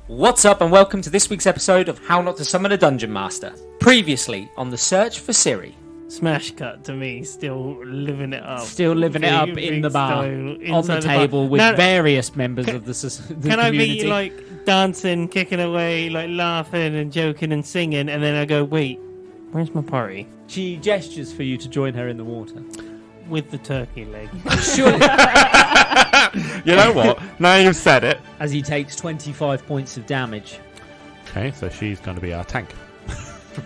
What's up and welcome to this week's episode of How Not to Summon a Dungeon Master. Previously on the search for Ciri. Smash cut to me, still living it up. Still living it up in the bar, on the table with various members of the community. Can I be like dancing, kicking away, like laughing and joking and singing, and then I go, wait, where's my party? She gestures for you to join her in the water. With the turkey leg. Sure. You know what? Now you've said it. As he takes 25 points of damage. Okay, so she's going to be our tank.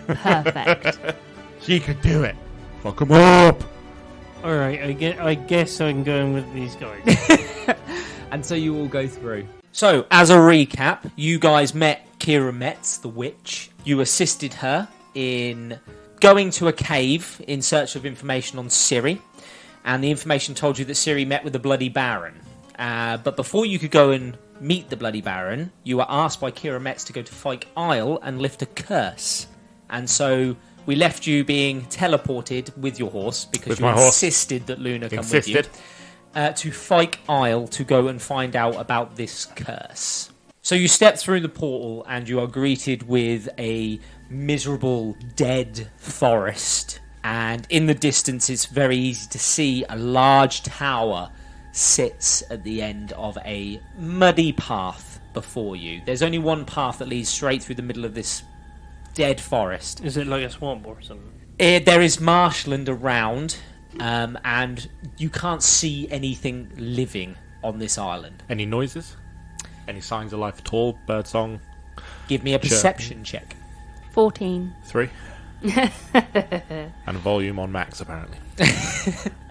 Perfect. She could do it. Fuck him up. Alright, I guess I'm going with these guys. And so you all go through. So, as a recap, you guys met Kira Metz, the witch. You assisted her in going to a cave in search of information on Ciri. And the information told you that Ciri met with the Bloody Baron. But before you could go and meet the Bloody Baron, you were asked by Kira Metz to go to Fyke Isle and lift a curse. And so we left you being teleported with your horse because you insisted that Luna come with you to Fyke Isle to go and find out about this curse. So you step through the portal and you are greeted with a miserable dead forest. And in the distance, it's very easy to see a large tower sits at the end of a muddy path before you. There's only one path that leads straight through the middle of this dead forest. Is it like a swamp or something? There is marshland around, and you can't see anything living on this island. Any noises? Any signs of life at all? Birdsong? Give me a perception check. 14. 3. And volume on max, apparently.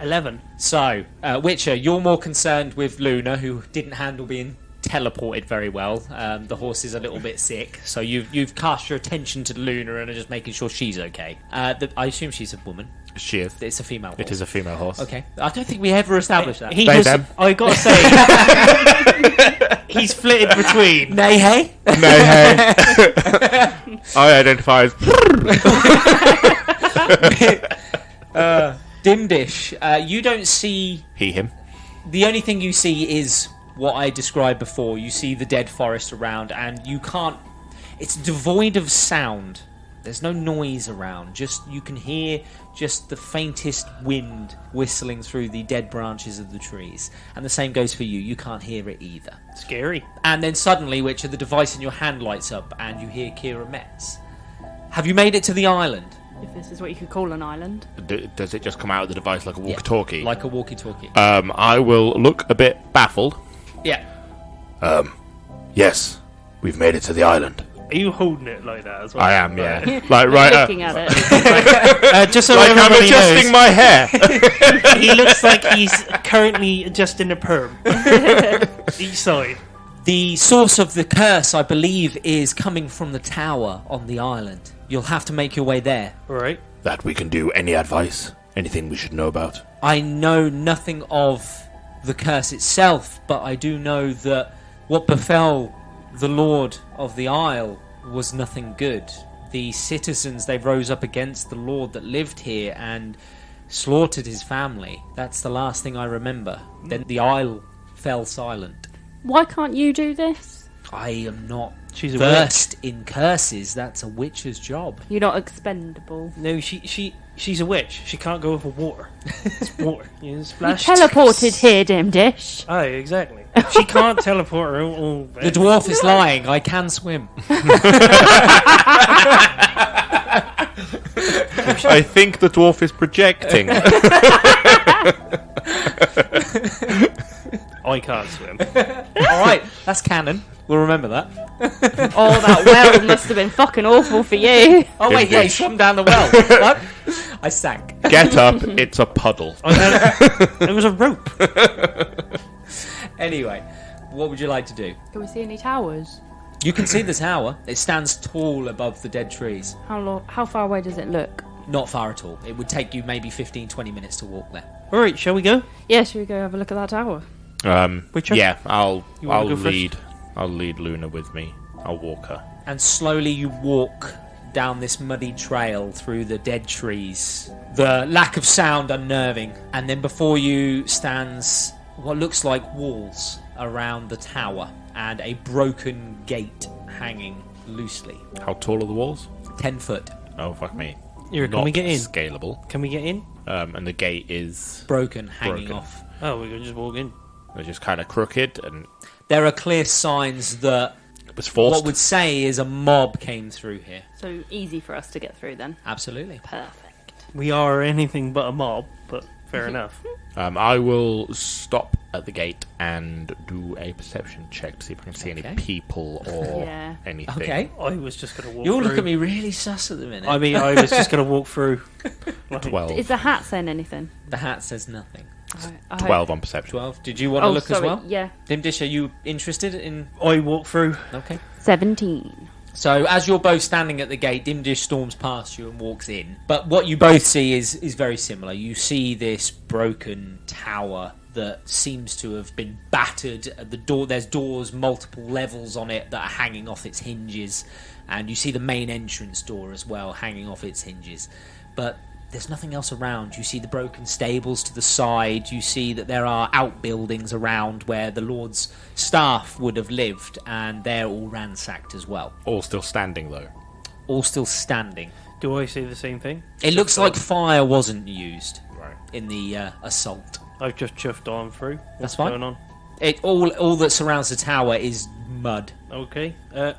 11. So, Witcher, you're more concerned with Luna, who didn't handle being teleported very well. The horse is a little bit sick, so you've cast your attention to Luna and are just making sure she's okay. I assume she's a woman. She is. It's a female horse. It is a female horse. Okay. I don't think we ever established that. I gotta say, he's flitted between. Nay, hey? Nay, hey. I identify as... Dimdish, you don't see... He, him. The only thing you see is what I described before. You see the dead forest around, and you can't... It's devoid of sound. There's no noise around. You can hear just the faintest wind whistling through the dead branches of the trees. And the same goes for you. You can't hear it either. Scary. And then suddenly, Witcher, the device in your hand lights up, and you hear Kira Metz. Have you made it to the island? If this is what you could call an island. Does it just come out of the device like a walkie-talkie? Yeah, like a walkie-talkie. I will look a bit baffled. Yeah. Yes, we've made it to the island. Are you holding it like that as well? I am, yeah. Like looking at it. Just so like I'm adjusting knows, my hair. he looks like he's currently adjusting a perm. Each side. The source of the curse, I believe, is coming from the tower on the island. You'll have to make your way there. Right. That we can do. Any advice? Anything we should know about? I know nothing of the curse itself, but I do know that what befell the Lord of the Isle was nothing good. The citizens, they rose up against the Lord that lived here and slaughtered his family. That's the last thing I remember. Then the Isle fell silent. Why can't you do this? I am not She's a versed in curses. That's a witch's job. You're not expendable. No, she's a witch. She can't go over water. It's water. You splash. Teleported here, Dimdish. Oh, exactly. She can't teleport her own. The dwarf is lying. I can swim. I think the dwarf is projecting. I can't swim. All right, that's canon. We'll remember that. Oh, that well must have been fucking awful for you. Oh wait, yeah, he swam down the well. What? I sank. Get up, it's a puddle. It was a rope. Anyway, what would you like to do? Can we see any towers? You can see the tower. It stands tall above the dead trees. How far away does it look? Not far at all. It would take you maybe 15-20 minutes to walk there. Alright, shall we go? Yeah, should we go have a look at that tower? Witcher? Yeah, I'll go lead. I'll lead Luna with me. I'll walk her. And slowly you walk down this muddy trail through the dead trees. The lack of sound unnerving. And then before you stands what looks like walls around the tower and a broken gate hanging loosely. How tall are the walls? 10 foot. Oh, fuck me. Can we get in? Scalable. Can we get in? And the gate is Broken, hanging Broken. off. Oh, we can just walk in. they're just kind of crooked, and There are clear signs that it was forced. what would say is a mob came through here. So easy for us to get through then. Absolutely. Perfect. We are anything but a mob, but fair enough. I will stop at the gate and do a perception check to see if I can see Okay. any people or Yeah. anything. Okay. I was just going to walk You all through. look at me really sus at the minute. I mean, I was just going to walk through. Like, 12. Is the hat saying anything? The hat says nothing. I 12 on perception. 12. Did you want to Oh, look sorry. as well? Yeah. Dimdish, are you interested in... I walk through. Okay. 17. So as you're both standing at the gate, Dimdish storms past you and walks in. But what you both see is very similar. You see this broken tower that seems to have been battered at the door. There's doors, multiple levels on it that are hanging off its hinges. And you see the main entrance door as well hanging off its hinges. But there's nothing else around. You see the broken stables to the side. You see that there are outbuildings around where the Lord's staff would have lived, and they're all ransacked as well. All still standing, though. All still standing. Do I see the same thing? It looks like fire wasn't used Right. in the assault. I've just chuffed on through. That's What's fine. going on? It all that surrounds the tower is mud. Okay.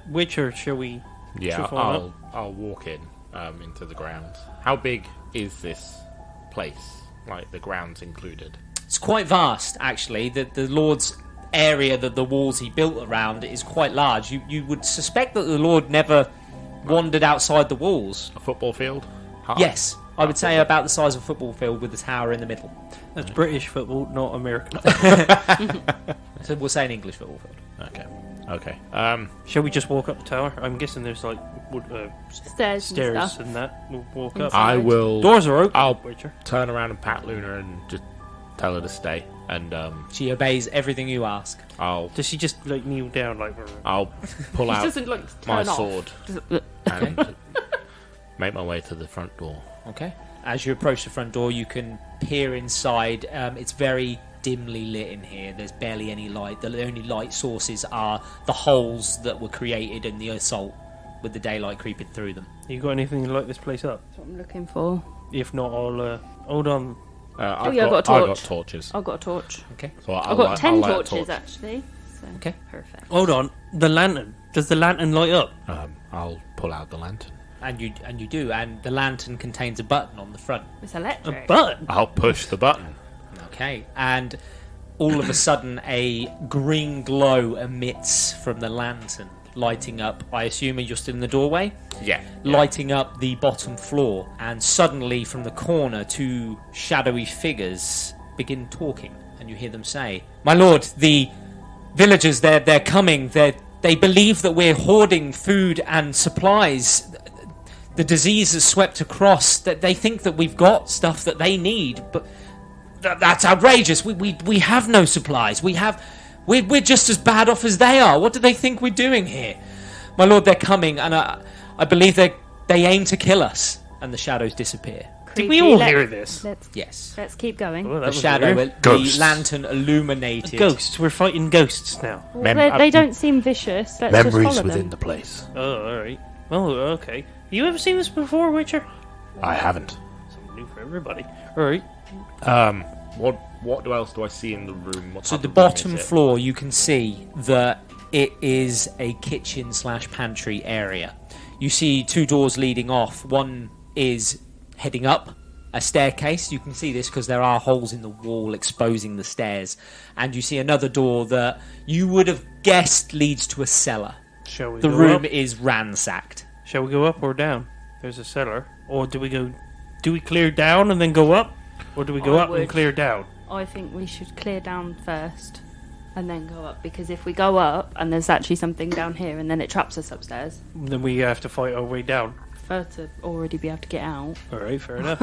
Witcher, shall we? Yeah, Chuff on I'll walk in into the grounds. How big is this place? Like, the grounds included? It's quite vast, actually. The Lord's area, that the walls he built around, is quite large. You would suspect that the Lord never wandered outside the walls. A football field? Half? Yes, I would say about the size of a football field with the tower in the middle. That's British football, not American. So we'll say an English football field. Okay. Shall we just walk up the tower? I'm guessing there's like Stairs stairs and stuff. and that. We'll walk up. I will... Doors are open. I'll Witcher. turn around and pat Luna and just tell her to stay. And She obeys everything you ask. Does she just like kneel down like? I'll pull It out doesn't like my turn off. sword and make my way to the front door. Okay. As you approach the front door, you can peer inside. It's very dimly lit in here. There's barely any light. The only light sources are the holes that were created in the assault, with the daylight creeping through them. You got anything to light this place up? That's what I'm looking for. If not, I'll hold on. I've yeah, I've got a I've got torch. torches. I've got a torch. Okay. So I've got 10 light a torches torch. actually. So. Okay. Perfect. Hold on. The lantern. Does the lantern light up? I'll pull out the lantern. And you do, and the lantern contains a button on the front. It's A electric. button. I'll push the button. Okay. And all of a sudden, a green glow emits from the lantern, lighting up. I assume you're still in the doorway. Yeah. Lighting up the bottom floor, and suddenly from the corner, two shadowy figures begin talking, and you hear them say, "My lord, the villagers, they're coming. They believe that we're hoarding food and supplies. The disease has swept across. That they think that we've got stuff that they need, but that's outrageous. We have no supplies. We're just as bad off as they are. What do they think we're doing here? My lord, they're coming, and I believe they aim to kill us." And the shadows disappear. Did we all hear this? Yes. Let's keep going. Oh, that The was shadow, weird. the Ghosts. lantern illuminated. Ghosts. We're fighting ghosts now. Well, they don't seem vicious. Let's just follow them. the place. Oh, all right. Oh, okay. You ever seen this before, Witcher? I haven't. Something new for everybody. All right. What else do I see in the room? What So type the of room bottom is it? floor, you can see that it is a kitchen/pantry area. You see two doors leading off. One is heading up a staircase. You can see this because there are holes in the wall exposing the stairs. And you see another door that you would have guessed leads to a cellar. Shall we The go room up? is ransacked. Shall we go up or down? There's a cellar. Or do we go... Do we clear down and then go up? Or do we go I up and would. clear down? I think we should clear down first and then go up, because if we go up and there's actually something down here and then it traps us upstairs, Then we have to fight our way down. prefer to already be able to get out. All right, fair enough.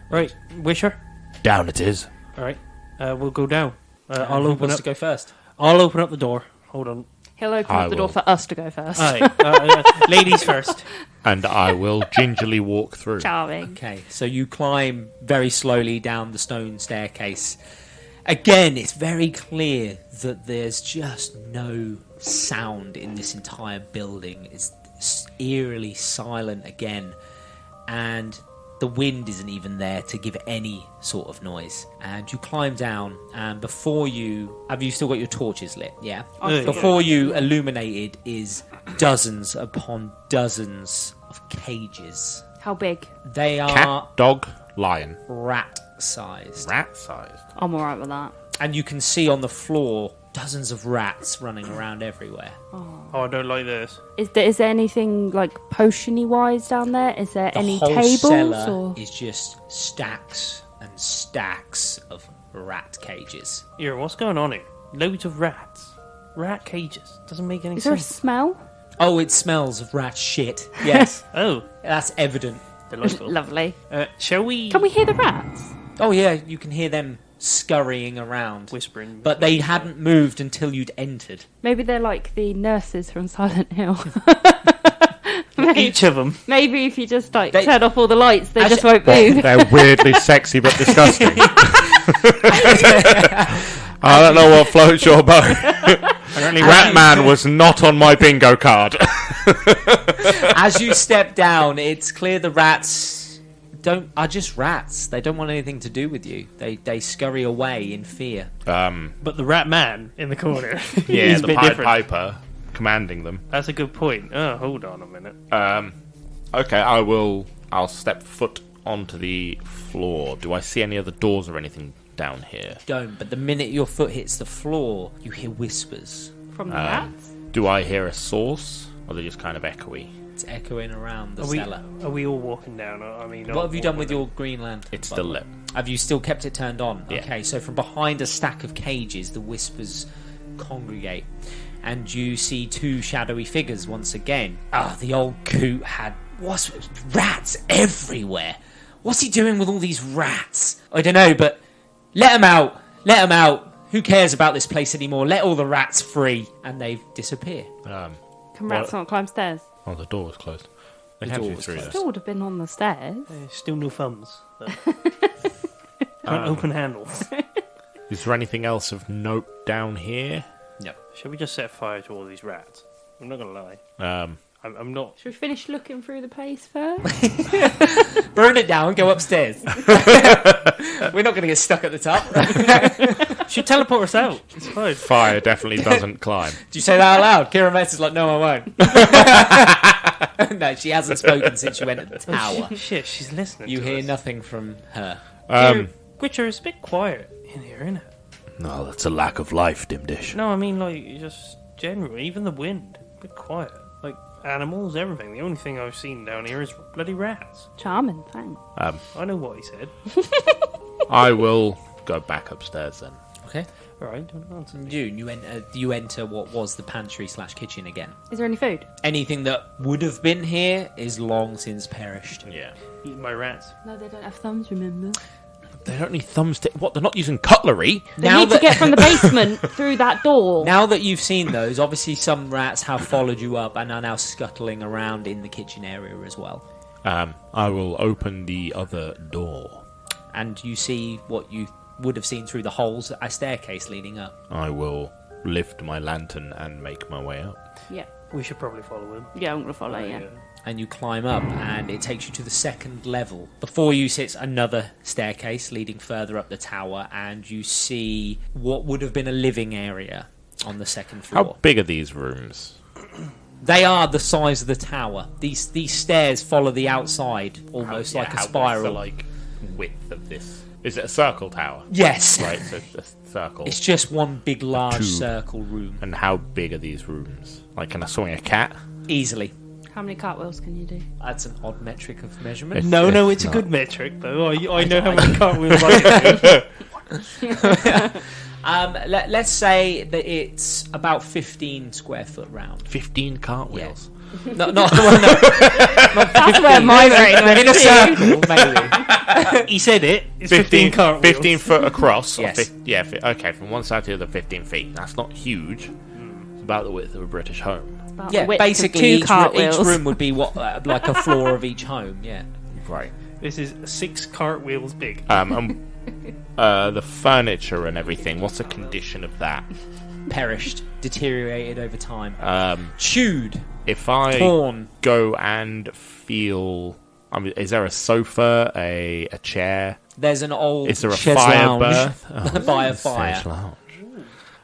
Right, Wisher. Down it is. All right, we'll go down. I'll Who open wants up. to go first? I'll open up the door. Hold on. He'll open I up the door will. for us to go first. All right, ladies first. And I will gingerly walk through. Charming. Okay, so you climb very slowly down the stone staircase. Again, it's very clear that there's just no sound in this entire building. It's eerily silent again, and the wind isn't even there to give any sort of noise. And you climb down, and before you... Have you still got your torches lit? Yeah? Before you illuminated is dozens upon dozens of cages. How big? They are... Cat, dog, lion. Rat-sized. Rat-sized? I'm alright with that. And you can see on the floor dozens of rats running around everywhere. Oh, I don't like this. Is there anything like potion-y wise down there? Is there any whole tables? cellar Or? is just stacks and stacks of rat cages. Yeah, what's going on here? Loads of rats. Rat cages. Doesn't make any Is there a sense. smell? Oh, it smells of rat shit. Yes, Oh, that's evident. delightful. Lovely. Shall we... Can we hear the rats? Oh yeah, you can hear them scurrying around. Whispering. But they hadn't moved until you'd entered. Maybe they're like the nurses from Silent Hill. Each of them. Maybe if you just They- turn off all the lights, they just Actually- won't move. They're weirdly sexy but disgusting. I don't know what floats your boat. Ratman was not on my bingo card. As you step down, it's clear the rats are just rats. They don't want anything to do with you. They scurry away in fear. But the rat man in the corner. Yeah, is a the bit Pied different. Piper commanding them. That's a good point. Oh, hold on a minute. Okay, I'll step foot onto the floor. Do I see any other doors or anything down here? Don't. But the minute your foot hits the floor, you hear whispers. From the rats? Do I hear a source? Or are they just kind of echoey? It's echoing around the Are cellar. we all walking down? I mean, What have you done with your green lantern? It's by still the way? lit. Have you still kept it turned on? Yeah. Okay, so from behind a stack of cages, the whispers congregate. And you see two shadowy figures once again. The old coot had rats everywhere. What's he doing with all these rats? I don't know, but let him out. Let him out. Who cares about this place anymore? Let all the rats free. And they disappear. Can rats not climb stairs? Oh, the door was closed. They The have door you was through closed. this. Still would have been on the stairs. Still no thumbs. Can't open handles. Is there anything else of note down here? No. Shall we just set fire to all these rats? I'm not gonna lie. I'm not. Should we finish looking through the place first? Burn it down and go upstairs. We're not going to get stuck at the top. Should teleport us out. It's fine. Fire definitely doesn't climb. Do you say that out loud? Kira Metz is like, no, I won't. No, she hasn't spoken since you entered the tower. Shit, she's listening. You to hear us. nothing from her. Witcher, it's a bit quiet in here, isn't it? No, that's a lack of life, Dimdish. No, I mean like just generally, even the wind, a bit quiet. Like animals, everything. The only thing I've seen down here is bloody rats. Charming, thanks. I know what he said. I will go back upstairs then. Okay. All right, don't answer. You enter what was the pantry/kitchen again. Is there any food? Anything that would have been here is long since perished. Yeah. Eat my rats. No, they don't have thumbs, remember? They don't need thumbs to... What, they're not using cutlery? They need to get from the basement through that door. Now that you've seen those, obviously some rats have followed you up and are now scuttling around in the kitchen area as well. I will open the other door. And you see what you would have seen through the holes, a staircase leading up. I will lift my lantern and make my way up. Yeah. We should probably follow him. Yeah, I'm going to follow you. And you climb up, and it takes you to the second level. Before you sits another staircase leading further up the tower, and you see what would have been a living area on the second floor. How big are these rooms? They are the size of the tower. These stairs follow the outside, almost like a spiral. What's the width of this? Is it a circle tower? Yes. Right, so a circle. It's just one big, large Tube. circle room. And how big are these rooms? Like, can I swing a cat? Easily. How many cartwhells can you do? That's an odd metric of measurement. No, it's a good metric though. I know how many cartwheels I can do. Let's say that it's about 15 square foot round. 15 cartwheels. No, That's where my brain went in a to. circle, maybe. He said it. It's 15 cartwheels. 15 foot across. Yes. Okay, from one side to the other, 15 feet. That's not huge. It's about the width of a British home. About Yeah, the width of basically two each cartwheels. room would be what like a floor of each home. Yeah. Right. This is 6 cartwheels big. The furniture and everything, what's the condition of that? Perished. deteriorated over time. Chewed. If I torn. go and feel... I mean, is there a sofa, a chair? There's an old Is there a chaise fire lounge berth? by a fire. Chaise lounge.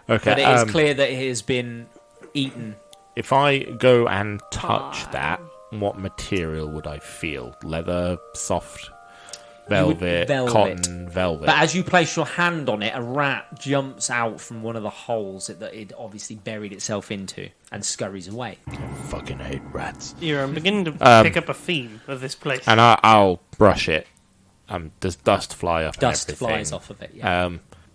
Okay, But it is clear that it has been eaten. if I go and touch that, what material would I feel? Leather, soft, velvet, cotton, velvet. But as you place your hand on it, a rat jumps out from one of the holes that it obviously buried itself into and scurries away. I fucking hate rats. Yeah, I'm beginning to pick up a theme of this place. And I'll brush it. Does dust fly up? Dust and everything? flies off of it, yeah.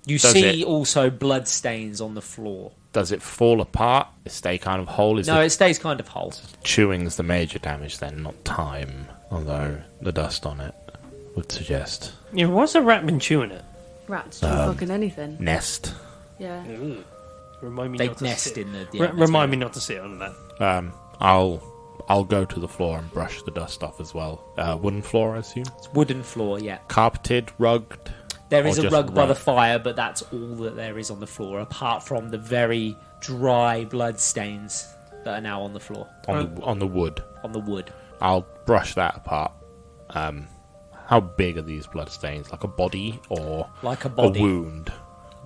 You does see it- also blood stains on the floor. Does it fall apart? It stay kind of whole? No, it stays kind of whole. Chewing's the major damage then, not time. Although the dust on it would suggest Yeah, what's a rat been chewing it? Rats chew fucking anything. nest. Yeah. Ooh. Remind me They not to nest sit. in the Remind me not to sit on that. I'll go to the floor and brush the dust off as well. Wooden floor, I assume. It's wooden floor, yeah. Carpeted, rugged. There is Or a just rug by rug. the fire, but that's all that there is on the floor, apart from the very dry blood stains that are now on the floor, On the wood. on the wood. I'll brush that apart. How big are these blood stains? Like a body or Like a body. a wound?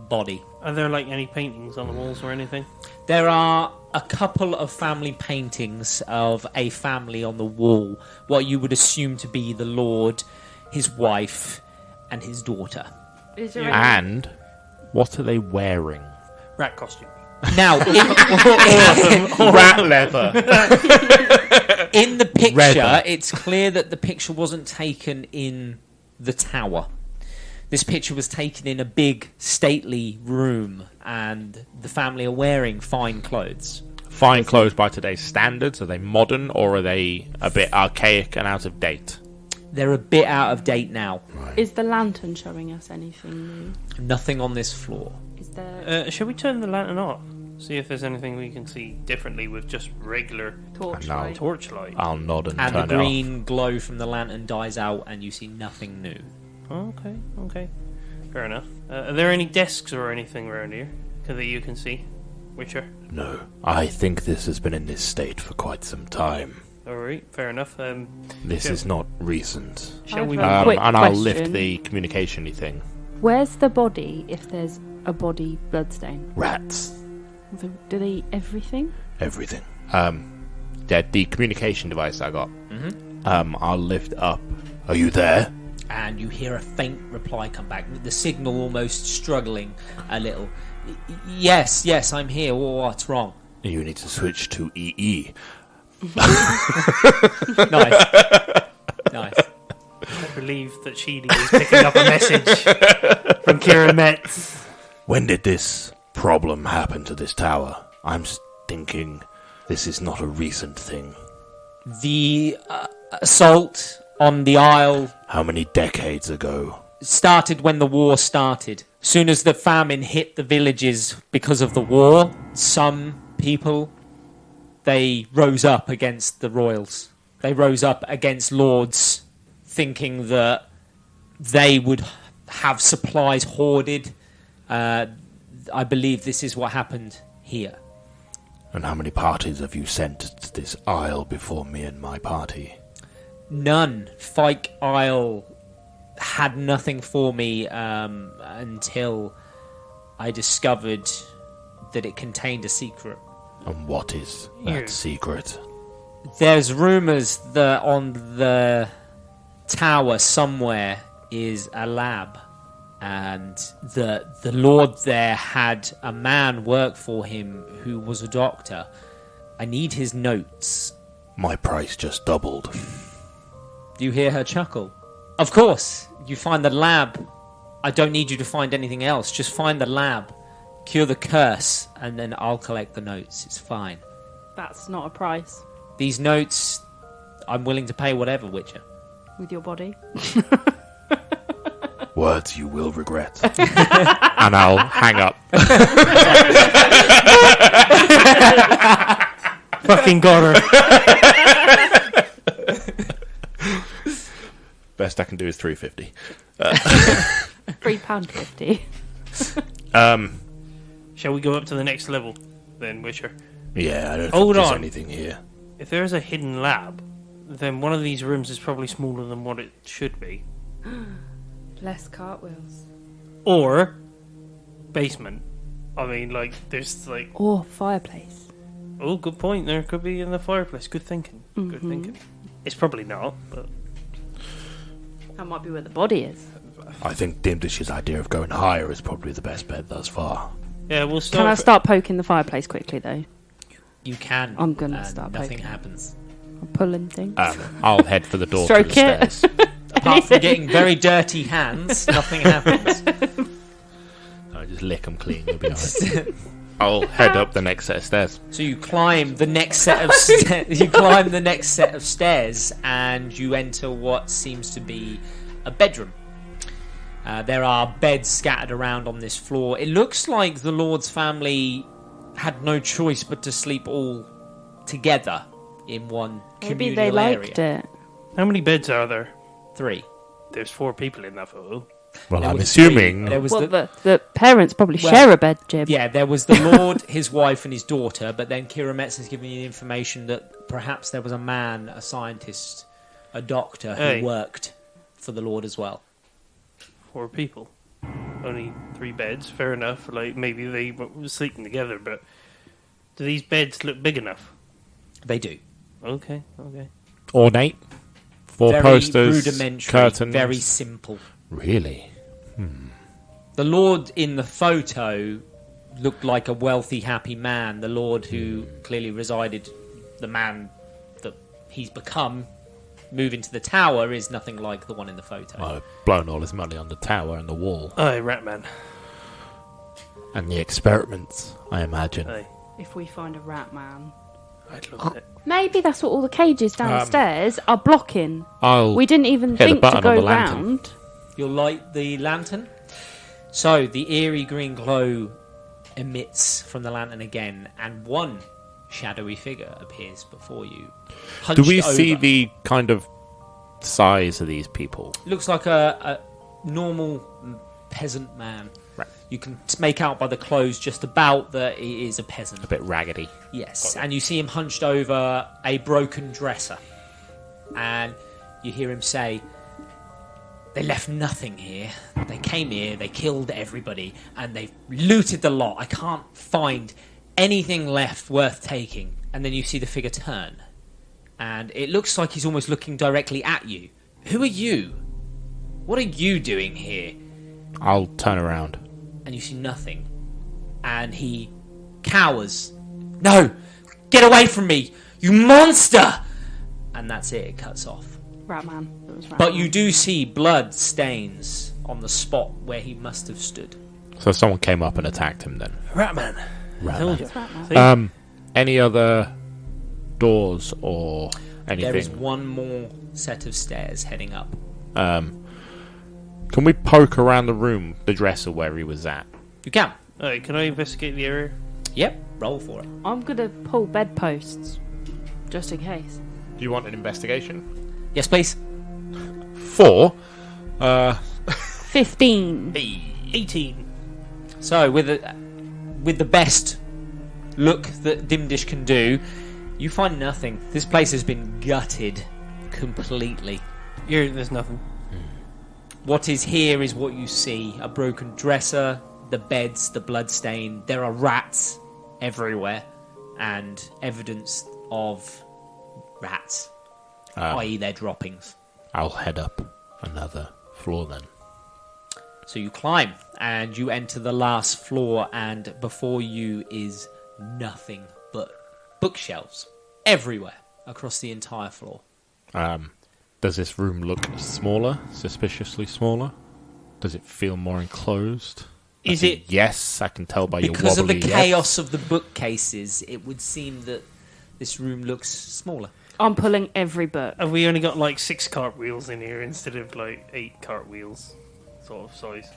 Body. Are there like any paintings on the walls or anything? There are a couple of family paintings of a family on the wall, what you would assume to be the Lord, his wife, and his daughter. Is there And what are they wearing? Rat costume. Now, Rat leather. in the picture, Redder. it's clear that the picture wasn't taken in the tower. This picture was taken in a big, stately room, and the family are wearing fine clothes. Fine clothes by today's standards. Are they modern or are they a bit archaic and out of date? They're a bit out of date now. Is the lantern showing us anything new? Nothing on this floor. Is there Shall we turn the lantern off? See if there's anything we can see differently with just regular torchlight? torchlight. I'll nod and And turn the it green glow from the lantern dies out, and you see nothing new. Okay. Fair enough. Are there any desks or anything around here that you can see? Witcher? off. No, I think this has been in this state for quite some time. Alright, fair enough. This is not recent. Shall we... I've a quick And I'll question. lift the communication-y thing. Where's the body if there's a body bloodstain? Rats. Do they eat everything? Everything. The communication device I got. I'll lift up. Are you there? And you hear a faint reply come back, with the signal almost struggling a little. Yes, I'm here. What's wrong? You need to switch to EE. Nice. I believe that Ciri is picking up a message from Kira Metz. When did this problem happen to this tower? I'm thinking this is not a recent thing. The assault on the Isle How many decades ago? started when the war started. Soon as the famine hit the villages because of the war, some people, they rose up against the royals. They rose up against lords, thinking that they would have supplies hoarded. I believe this is what happened here. And how many parties have you sent to this isle before me and my party? None. Fyke Isle had nothing for me until I discovered that it contained a secret. And what is that secret? There's rumours that on the tower somewhere is a lab, and the Lord there had a man work for him who was a doctor. I need his notes. My price just doubled. Do you hear her chuckle? Of course, you find the lab. I don't need you to find anything else. Just find the lab, cure the curse, and then I'll collect the notes. It's fine. That's not a price. These notes, I'm willing to pay whatever, Witcher. With your body? Words you will regret. And I'll hang up. Fucking got her. Best I can do is $3.50. £3.50. Shall we go up to the next level then, Witcher. Yeah, I don't Hold think there's on. anything here. If there's a hidden lab, then one of these rooms is probably smaller than what it should be. Less cartwheels. Or basement. I mean, like, there's like... Or fireplace. Oh, good point. There could be in the fireplace. Good thinking. Good thinking. It's probably not, but... That might be where the body is. I think Dimdish's idea of going higher is probably the best bet thus far. Yeah, we'll start... Can I start poking the fireplace quickly, though? You can. I'm gonna start Nothing poking. happens. I'm pulling things. I'll head for the door Stroke to the it. stairs. Apart from getting very dirty hands, nothing happens. I just lick them clean. You'll be alright. I'll head up the next set of stairs. So you climb the next set of you climb the next set of stairs, and you enter what seems to be a bedroom. There are beds scattered around on this floor. It looks like the Lord's family had no choice but to sleep all together in one Maybe communal they area. liked it. How many beds are there? 3. There's 4 people in that photo. Well, There I'm was assuming... There was Well, the, the parents probably Well, share a bed, Jim. yeah, there was the Lord, his wife, and his daughter. But then Kira Metz has given you the information that perhaps there was a man, a scientist, a doctor who Hey. worked for the Lord as well. 4 people. Only 3 beds. Fair enough. Like, maybe they were sleeping together, but... Do these beds look big enough? They do. Okay. Ornate. 4 Very posters, rudimentary, curtains. very simple. Really? The Lord in the photo looked like a wealthy, happy man. The Lord who clearly resided, the man that he's become, moving to the tower is nothing like the one in the photo. Well, I've blown all his money on the tower and the wall. Aye, Ratman. And the experiments, I imagine. Aye. If we find a rat man. I'd love it. Maybe that's what all the cages downstairs are blocking. I'll We didn't even hit the think to button on go the lantern. round. You'll light the lantern. So the eerie green glow emits from the lantern again, and one shadowy figure appears before you. Do we hunched see over. the kind of size of these people? Looks like a normal peasant man. Right. You can make out by the clothes just about that he is a peasant. A bit raggedy. Yes, and you see him hunched over a broken dresser. And you hear him say, "They left nothing here. They came here, they killed everybody, and they've looted the lot. I can't find anything left worth taking." And then you see the figure turn. And it looks like he's almost looking directly at you. "Who are you? What are you doing here?" I'll turn around. And you see nothing. And he cowers. "No! Get away from me! You monster!" And that's it. It cuts off. Rat man. It was rat But man. you do see blood stains on the spot where he must have stood. So someone came up and attacked him then. Ratman. I told you. It's rat man. See? Any other doors or anything? There is one more set of stairs heading up. Can we poke around the room, the dresser where he was at? You can. Alright, can I investigate the area? Yep. Roll for it. I'm going to pull bedposts. Just in case. Do you want an investigation? Yes, please. 4. 15. 18. So with the best look that Dimdish can do, you find nothing. This place has been gutted completely. Here, there's nothing. What is here is what you see. A broken dresser, the beds, the bloodstain. There are rats everywhere. And evidence of rats. I.e. their droppings. I'll head up another floor then. So you climb and you enter the last floor, and before you is nothing but bookshelves everywhere across the entire floor. Does this room look smaller? Suspiciously smaller? Does it feel more enclosed? Is it... Yes, I can tell by your Because of wobbly the yes. chaos of the bookcases, it would seem that this room looks smaller. I'm pulling every book. Have we only got like 6 cartwheels in here instead of like 8 cartwheels? Sort of size.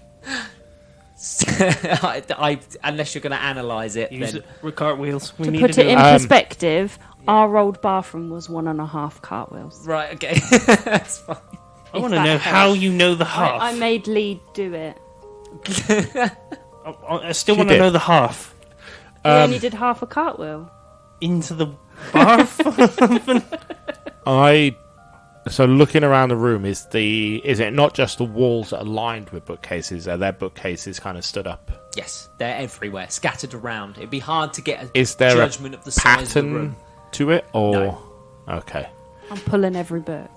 Unless you're going to analyse it, Use then it with cartwheels. We To need put to it do in it. perspective, our old bathroom was 1.5 cartwheels. right, okay, that's fine. I want to that know helps. how you know the half. I made Lee do it. I still She want to did. know the half. You only did half a cartwheel. Into the bath or something? So looking around the room, is it not just the walls that are lined with bookcases? Are there bookcases kind of stood up? Yes, they're everywhere, scattered around. It'd be hard to get Is there judgment of the size of the room. To it, or No. Okay. I'm pulling every book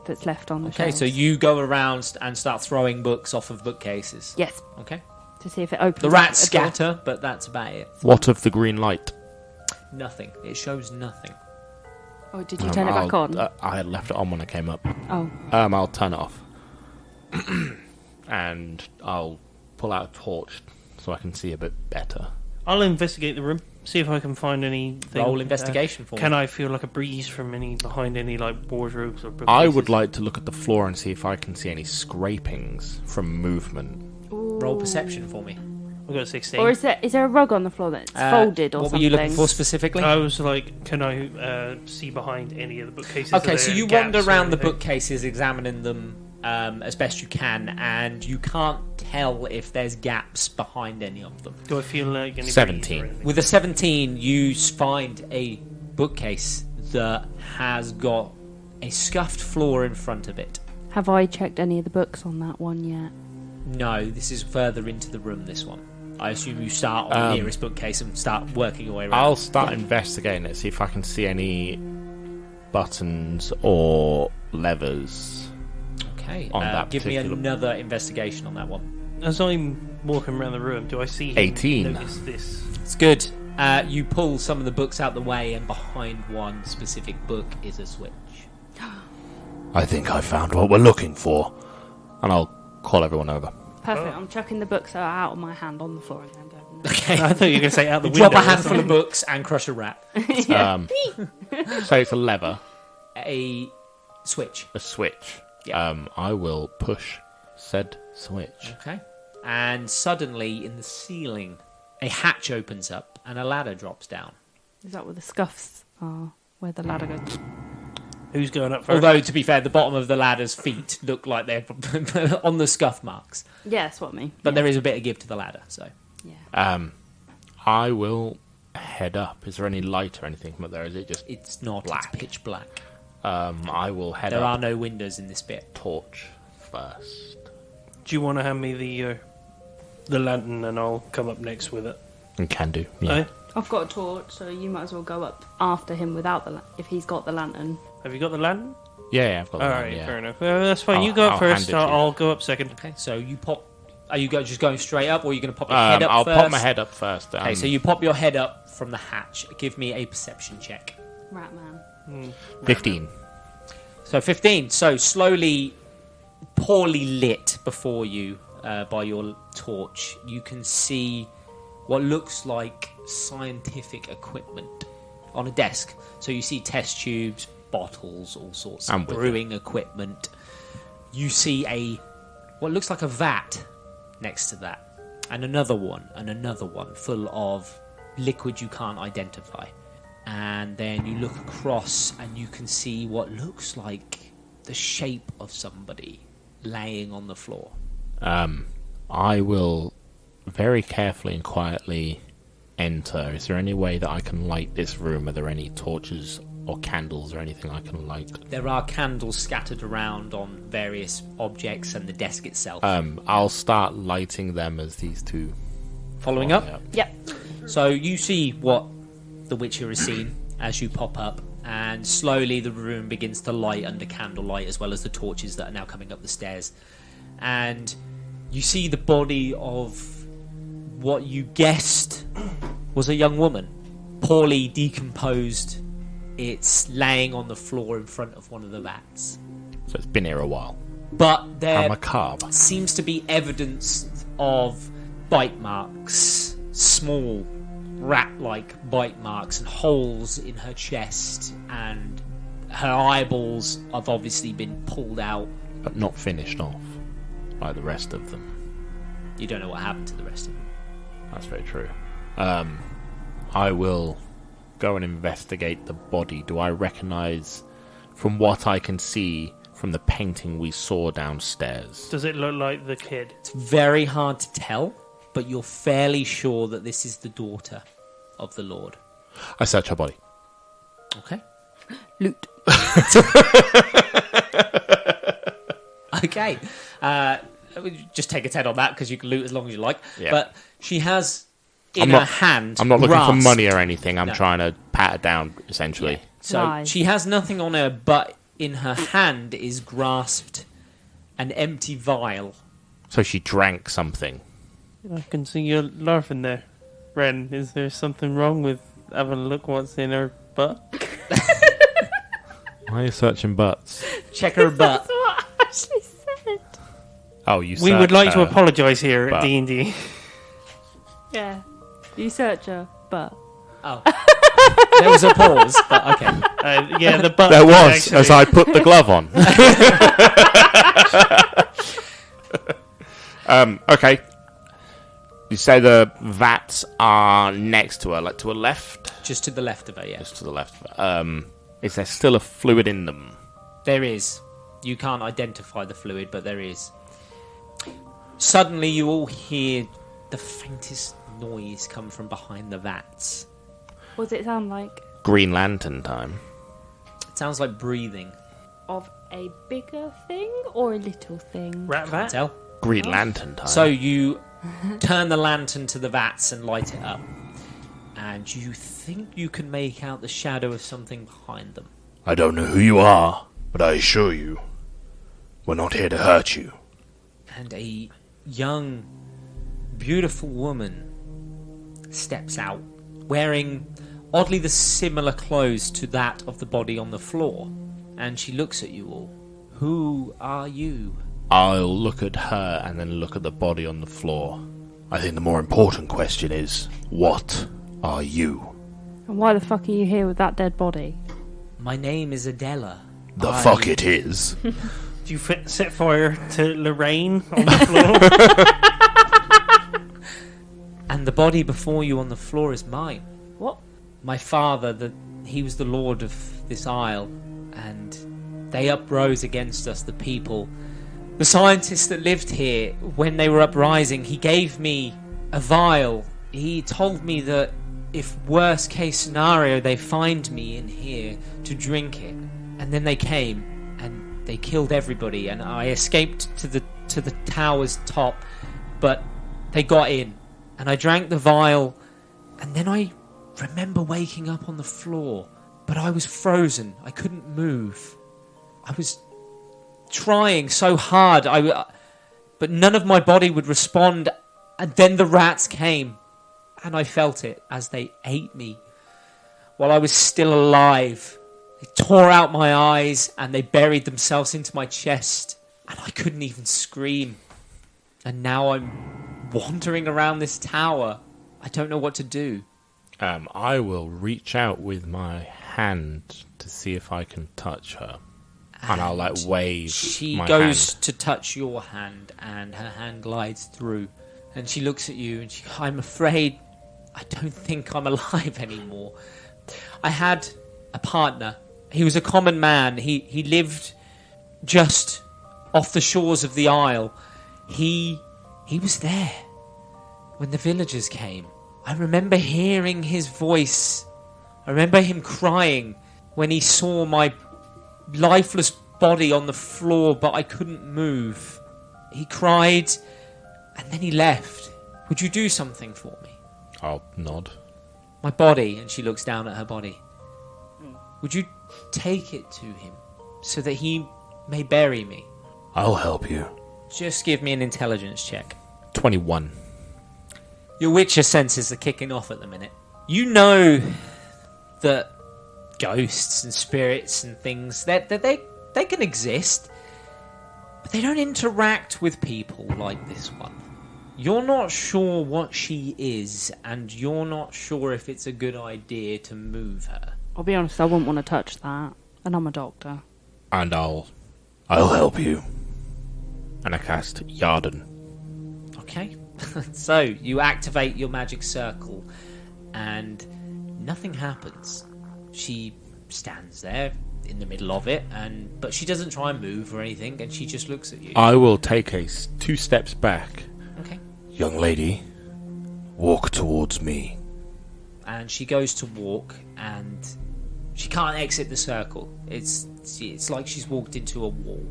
that's left on the shelves. Okay, so you go around and start throwing books off of bookcases. Yes, Okay. to see if it opens. The up rats a door. scatter, but that's about it. What of the green light? Nothing. It shows nothing. Oh, did you turn it back on? I had left it on when I came up. Oh. I'll turn it off. And I'll pull out a torch so I can see a bit better. I'll investigate the room, see if I can find anything. Roll investigation for me. Can I feel like a breeze from behind any like wardrobes or bookcases? I would like to look at the floor and see if I can see any scrapings from movement. Roll perception for me. I got 16. Or is there a rug on the floor that's folded or what something? were you looking for specifically? I was like, can I see behind any of the bookcases? Okay, so you wander around the bookcases, examining them as best you can, and you can't tell if there's gaps behind any of them. Do I feel like any 17. With a 17, you find a bookcase that has got a scuffed floor in front of it. Have I checked any of the books on that one yet? No, this is further into the room, this one. I assume you start on the nearest bookcase and start working your way around. I'll start investigating it, see if I can see any buttons or levers. Okay, on that give me particular- another investigation on that one. As I'm walking around the room, do I see him 18. notice this? It's good. You pull some of the books out the way, and behind one specific book is a switch. I think I found what we're looking for. And I'll call everyone over. Perfect. I'm chucking the books that are out of my hand on the floor and then going. Okay. I thought you were going to say out the You window. drop a or handful of something. books and crush a rat. So it's a lever, A switch. a switch. Yeah. I will push said switch. Okay. And suddenly, in the ceiling, a hatch opens up and a ladder drops down. Is that where the scuffs are? Where the ladder goes? Who's going up first? Although, to be fair, the bottom of the ladder's feet look like they're on the scuff marks. Yeah, that's what I mean. But there is a bit of give to the ladder, so. Yeah. I will head up. Is there any light or anything up there? Is it just It's not. Black. It's pitch black. I will head There up. are no windows in this bit. Torch first. Do you want to hand me the lantern and I'll come up next with it? And can do. Yeah. Eh? I've got a torch, so you might as well go up after him without the if he's got the lantern. Have you got the lantern? Yeah, I've got All that. right, Yeah. fair enough. That's fine. You go I'll up first. hand it to you. I'll go up second. Okay, so you pop. Are you just going straight up, or are you going to pop your head up I'll first? pop my head up first. Okay, so you pop your head up from the hatch. Give me a perception check. Ratman. 15. So 15. So slowly, poorly lit before you by your torch, you can see what looks like scientific equipment on a desk. So you see test tubes, bottles, all sorts I'm of with brewing equipment. You see what looks like a vat next to that, and another one full of liquid you can't identify. And then you look across and you can see what looks like the shape of somebody laying on the floor. I will very carefully and quietly enter. Is there any way that I can light this room? Are there any torches or candles or anything I can light? There are candles scattered around on various objects and the desk itself. I'll start lighting them as these two Following up? Yep. So you see what the Witcher has seen as you pop up, and slowly the room begins to light under candlelight, as well as the torches that are now coming up the stairs. And you see the body of what you guessed was a young woman, poorly decomposed. It's laying on the floor in front of one of the vats. So it's been here a while. But How there macabre. seems to be evidence of bite marks, small rat-like bite marks, and holes in her chest, and her eyeballs have obviously been pulled out. But not finished off like the rest of them. You don't know what happened to the rest of them. That's very true. I will go and investigate the body. Do I recognise, from what I can see from the painting we saw downstairs? Does it look like the kid? It's very hard to tell, but you're fairly sure that this is the daughter of the Lord. I search her body. Okay. Loot. Okay. Just take a 10 on that because you can loot as long as you like. Yeah. But she has in her hand. I'm not looking for grasped- money or anything. I'm No. trying to pat her down, essentially. Yeah. So Nice. she has nothing on her, but in her hand is grasped an empty vial. So she drank something. I can see you laughing there. Ren, is there something wrong with having a look what's in her butt? Why are you searching butts? Check her butt. That's what I actually said. Oh, you. We would like to search her apologise here at butt. D&D. Yeah. You search her, but... Oh. There was a pause, but okay. Yeah, the butt. There was, actually. as I put the glove on. Okay. You say the vats are next to her, like to her left? Just to the left of her, yeah. Just to the left of her. Is there still a fluid in them? There is. You can't identify the fluid, but there is. Suddenly you all hear the faintest noise come from behind the vats. What does it sound like? Green Lantern time. It sounds like breathing. Of a bigger thing or a little thing? Rat Can't vat? tell. Green Lantern time. So you turn the lantern to the vats and light it up. And you think you can make out the shadow of something behind them. I don't know who you are, but I assure you, we're not here to hurt you. And a young, beautiful woman steps out, wearing oddly the similar clothes to that of the body on the floor. And she looks at you all. Who are you? I'll look at her and then look at the body on the floor. I think the more important question is, what are you? And why the fuck are you here with that dead body? My name is Adela. The fuck it is. Do you set fire to Lorraine on the floor? And the body before you on the floor is mine. What? My father, he was the lord of this isle, and they uprose against us, the people. The scientists that lived here, when they were uprising, he gave me a vial. He told me that if worst case scenario, they find me in here to drink it. And then they came, and they killed everybody, and I escaped to the tower's top, but they got in. And I drank the vial, and then I remember waking up on the floor, but I was frozen. I couldn't move. I was trying so hard, but none of my body would respond. And then the rats came, and I felt it as they ate me while I was still alive. They tore out my eyes, and they buried themselves into my chest, and I couldn't even scream. And now I'm wandering around this tower. I don't know what to do. I will reach out with my hand to see if I can touch her. And I'll wave She my goes hand. to touch your hand, and her hand glides through. And she looks at you, and I'm afraid I don't think I'm alive anymore. I had a partner. He was a common man. He lived just off the shores of the Isle. He was there when the villagers came. I remember hearing his voice. I remember him crying when he saw my lifeless body on the floor, but I couldn't move. He cried, and then he left. Would you do something for me? I'll nod. My body, and she looks down at her body. Would you take it to him so that he may bury me? I'll help you. Just give me an intelligence check. 21. Your Witcher senses are kicking off at the minute. You know that ghosts and spirits and things, that they can exist, but they don't interact with people like this one. You're not sure what she is, and you're not sure if it's a good idea to move her. I'll be honest, I wouldn't want to touch that. And I'm a doctor. And I'll help you. And I cast Yarden. Okay. So, you activate your magic circle, and nothing happens. She stands there in the middle of it, but she doesn't try and move or anything, and she just looks at you. I will take 2 steps back. Okay. Young lady, walk towards me. and she goes to walk, and she can't exit the circle. It's like she's walked into a wall.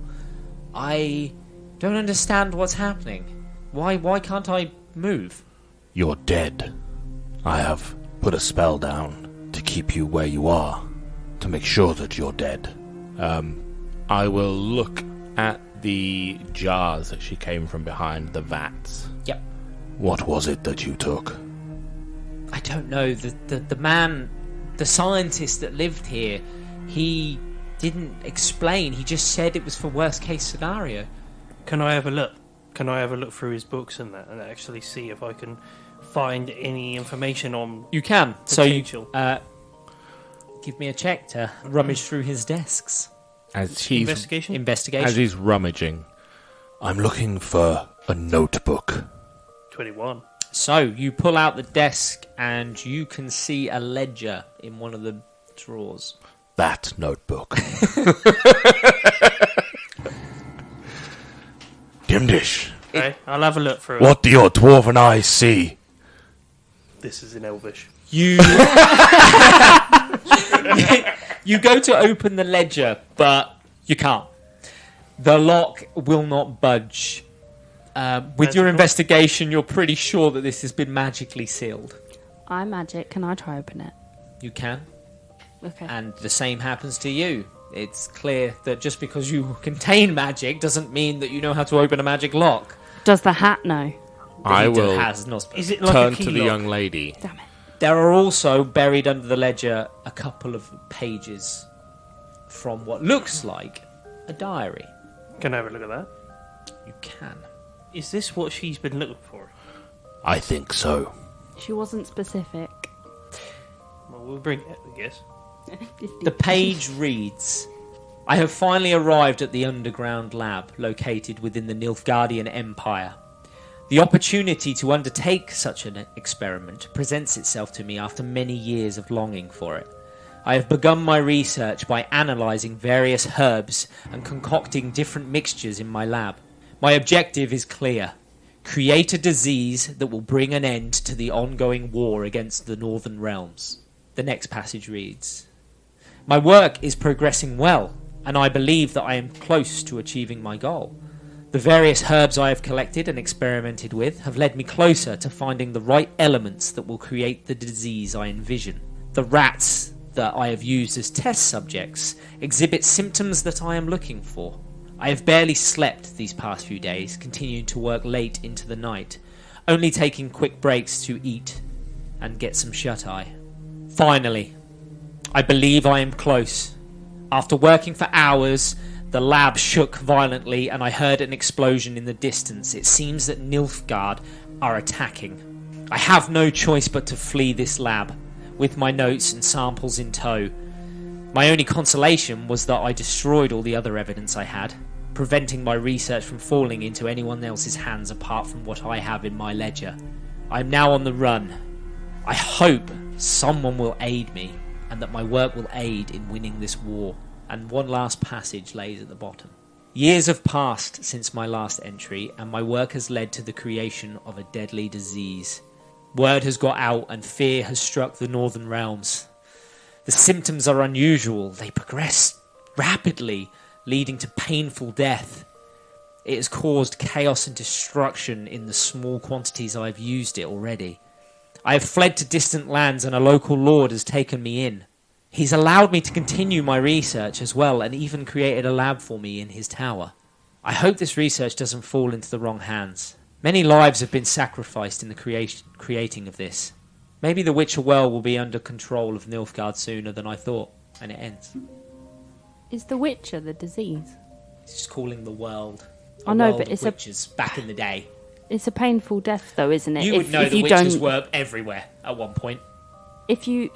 I don't understand what's happening. Why can't I move? You're dead. I have put a spell down to keep you where you are, to make sure that you're dead. I will look at the jars that she came from behind, the vats. Yep. What was it that you took? I don't know. The man, the scientist that lived here, he didn't explain. He just said it was for worst case scenario. Can I have a look? Can I have a look through his books and that, and actually see if I can find any information on? You can. Potential. So, give me a check to rummage through his desks. As Investigation. As he's rummaging. I'm looking for a notebook. 21. So you pull out the desk and you can see a ledger in one of the drawers. That notebook. Dimdish, Okay, I'll have a look through it. what do your dwarven eyes see? This is in Elvish. You you go to open the ledger, but you can't. The lock will not budge. With your investigation, you're pretty sure that this has been magically sealed. I'm magic. Can I try open it? You can. Okay. And the same happens to you. It's clear that just because you contain magic doesn't mean that you know how to open a magic lock. Does the hat know? I It will has not Is it like turn a key to the lock? young lady. Damn it. There are also buried under the ledger a couple of pages from what looks like a diary. Can I have a look at that? You can. Is this what she's been looking for? I think so. She wasn't specific. Well, we'll bring it, I guess. The page reads, I have finally arrived at the underground lab located within the Nilfgaardian Empire. The opportunity to undertake such an experiment presents itself to me after many years of longing for it. I have begun my research by analysing various herbs and concocting different mixtures in my lab. My objective is clear. Create a disease that will bring an end to the ongoing war against the Northern Realms. The next passage reads, My work is progressing well, and I believe that I am close to achieving my goal. The various herbs I have collected and experimented with have led me closer to finding the right elements that will create the disease I envision. The rats that I have used as test subjects exhibit symptoms that I am looking for. I have barely slept these past few days, continuing to work late into the night, only taking quick breaks to eat and get some shut-eye. Finally, I believe I am close. After working for hours, the lab shook violently and I heard an explosion in the distance. It seems that Nilfgaard are attacking. I have no choice but to flee this lab, with my notes and samples in tow. My only consolation was that I destroyed all the other evidence I had, preventing my research from falling into anyone else's hands apart from what I have in my ledger. I am now on the run. I hope someone will aid me, and that my work will aid in winning this war. And one last passage lays at the bottom. Years have passed since my last entry, and my work has led to the creation of a deadly disease. Word has got out, and fear has struck the Northern Realms. The symptoms are unusual. They progress rapidly, leading to painful death. It has caused chaos and destruction in the small quantities I have used it already. I have fled to distant lands, and a local lord has taken me in. He's allowed me to continue my research as well, and even created a lab for me in his tower. I hope this research doesn't fall into the wrong hands. Many lives have been sacrificed in the creating of this. Maybe the Witcher well will be under control of Nilfgaard sooner than I thought, and it ends. Is the Witcher the disease? It's just calling the world. I know, world but of it's witches back in the day. It's a painful death, though, isn't it? You would know the witches were everywhere at one point. If you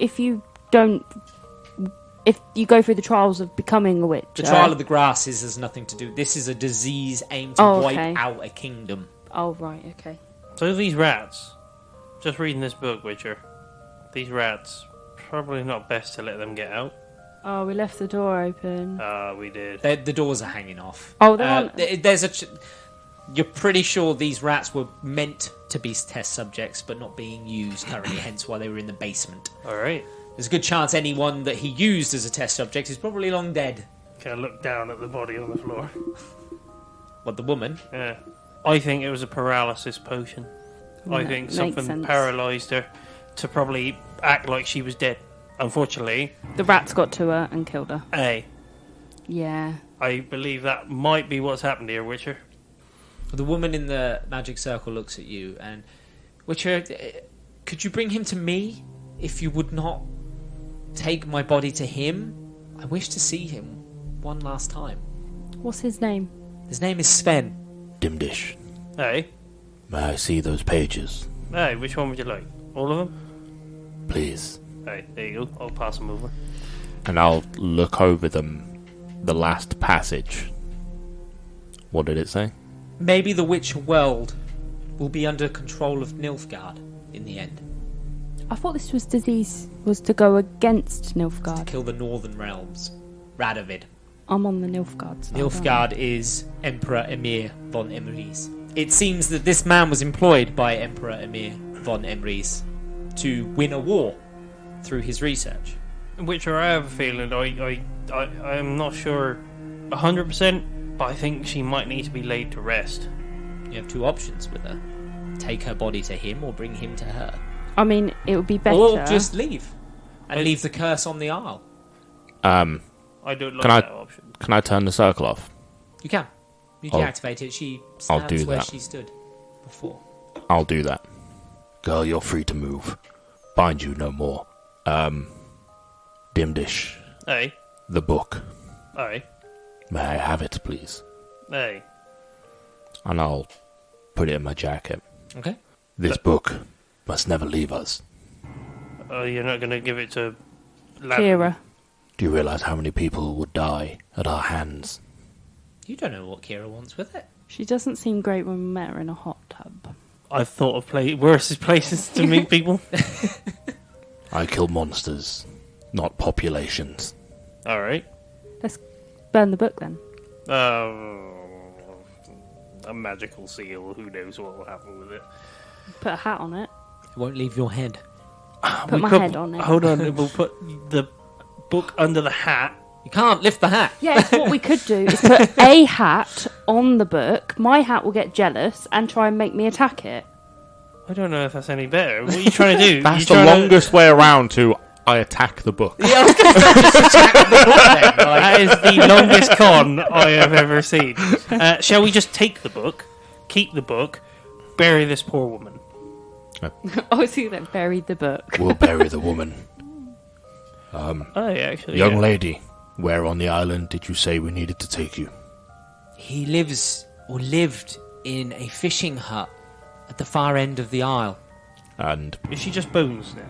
go through the trials of becoming a witch, The trial of the grasses has nothing to do. This is a disease aimed to wipe out a kingdom. Oh right, okay. So these rats, just reading this book, Witcher, these rats, probably not best to let them get out. Oh, we left the door open. We did. The doors are hanging off. Oh, they're on. There's a. You're pretty sure these rats were meant to be test subjects, but not being used currently, hence why they were in the basement. All right. There's a good chance anyone that he used as a test subject is probably long dead. Can I look down at the body on the floor? What, the woman? Yeah. I think it was a paralysis potion. I think makes something sense. paralysed her to probably act like she was dead. Unfortunately, The rats got to her and killed her. Yeah. I believe that might be what's happened here, Witcher. The woman in the magic circle looks at you and... Witcher, could you bring him to me if you would not take my body to him? I wish to see him one last time. What's his name? His name is Sven. Dimdish, Hey. may I see those pages? Hey, which one would you like? All of them? Please. Hey, there you go. I'll pass them over. And I'll look over them. The last passage. What did it say? Maybe the Witcher world will be under control of Nilfgaard in the end. I thought this disease was to go against Nilfgaard. Kill the northern realms. Radovid. I'm on the Nilfgaard side. Nilfgaard is Emperor Emir von Emrys. It seems that this man was employed by Emperor Emir von Emrys to win a war through his research. Witcher, I have a feeling. I'm not sure 100%, but I think she might need to be laid to rest. You have two options with her. Take her body to him or bring him to her. I mean, it would be better. Or just leave. And leave the curse on the Isle. I don't like that option. Can I turn the circle off? You can. You I'll- deactivate it. She I'll stands do where that. she stood before. I'll do that. Girl, you're free to move. Bind you no more. Dimdish, Hey. the book. Hey. May I have it, please? Hey. And I'll put it in my jacket. Okay. This book must never leave us. You're not going to give it to... Kira. Do you realize how many people would die at our hands? You don't know what Kira wants with it. She doesn't seem great when we met her in a hot tub. I've thought of worse places to meet people. I kill monsters, not populations. All right. Let's burn the book then. A magical seal. Who knows what will happen with it? Put a hat on it. It won't leave your head. Put my head on it. Hold on. We'll put the book under the hat. You can't lift the hat. Yes, what we could do is put a hat on the book. My hat will get jealous and try and make me attack it. I don't know if that's any better. What are you trying to do? That's You the trying to- longest way around to I attack the book. Yeah, I was going to say just attack the book then. Like, That is the longest con I have ever seen. Shall we just take the book, keep the book, bury this poor woman? Oh, see that buried the book. We'll bury the woman. Oh, yeah, actually. Young yeah. lady, where on the island did you say we needed to take you? he lives or lived in a fishing hut at the far end of the Isle. And Is she just bones now?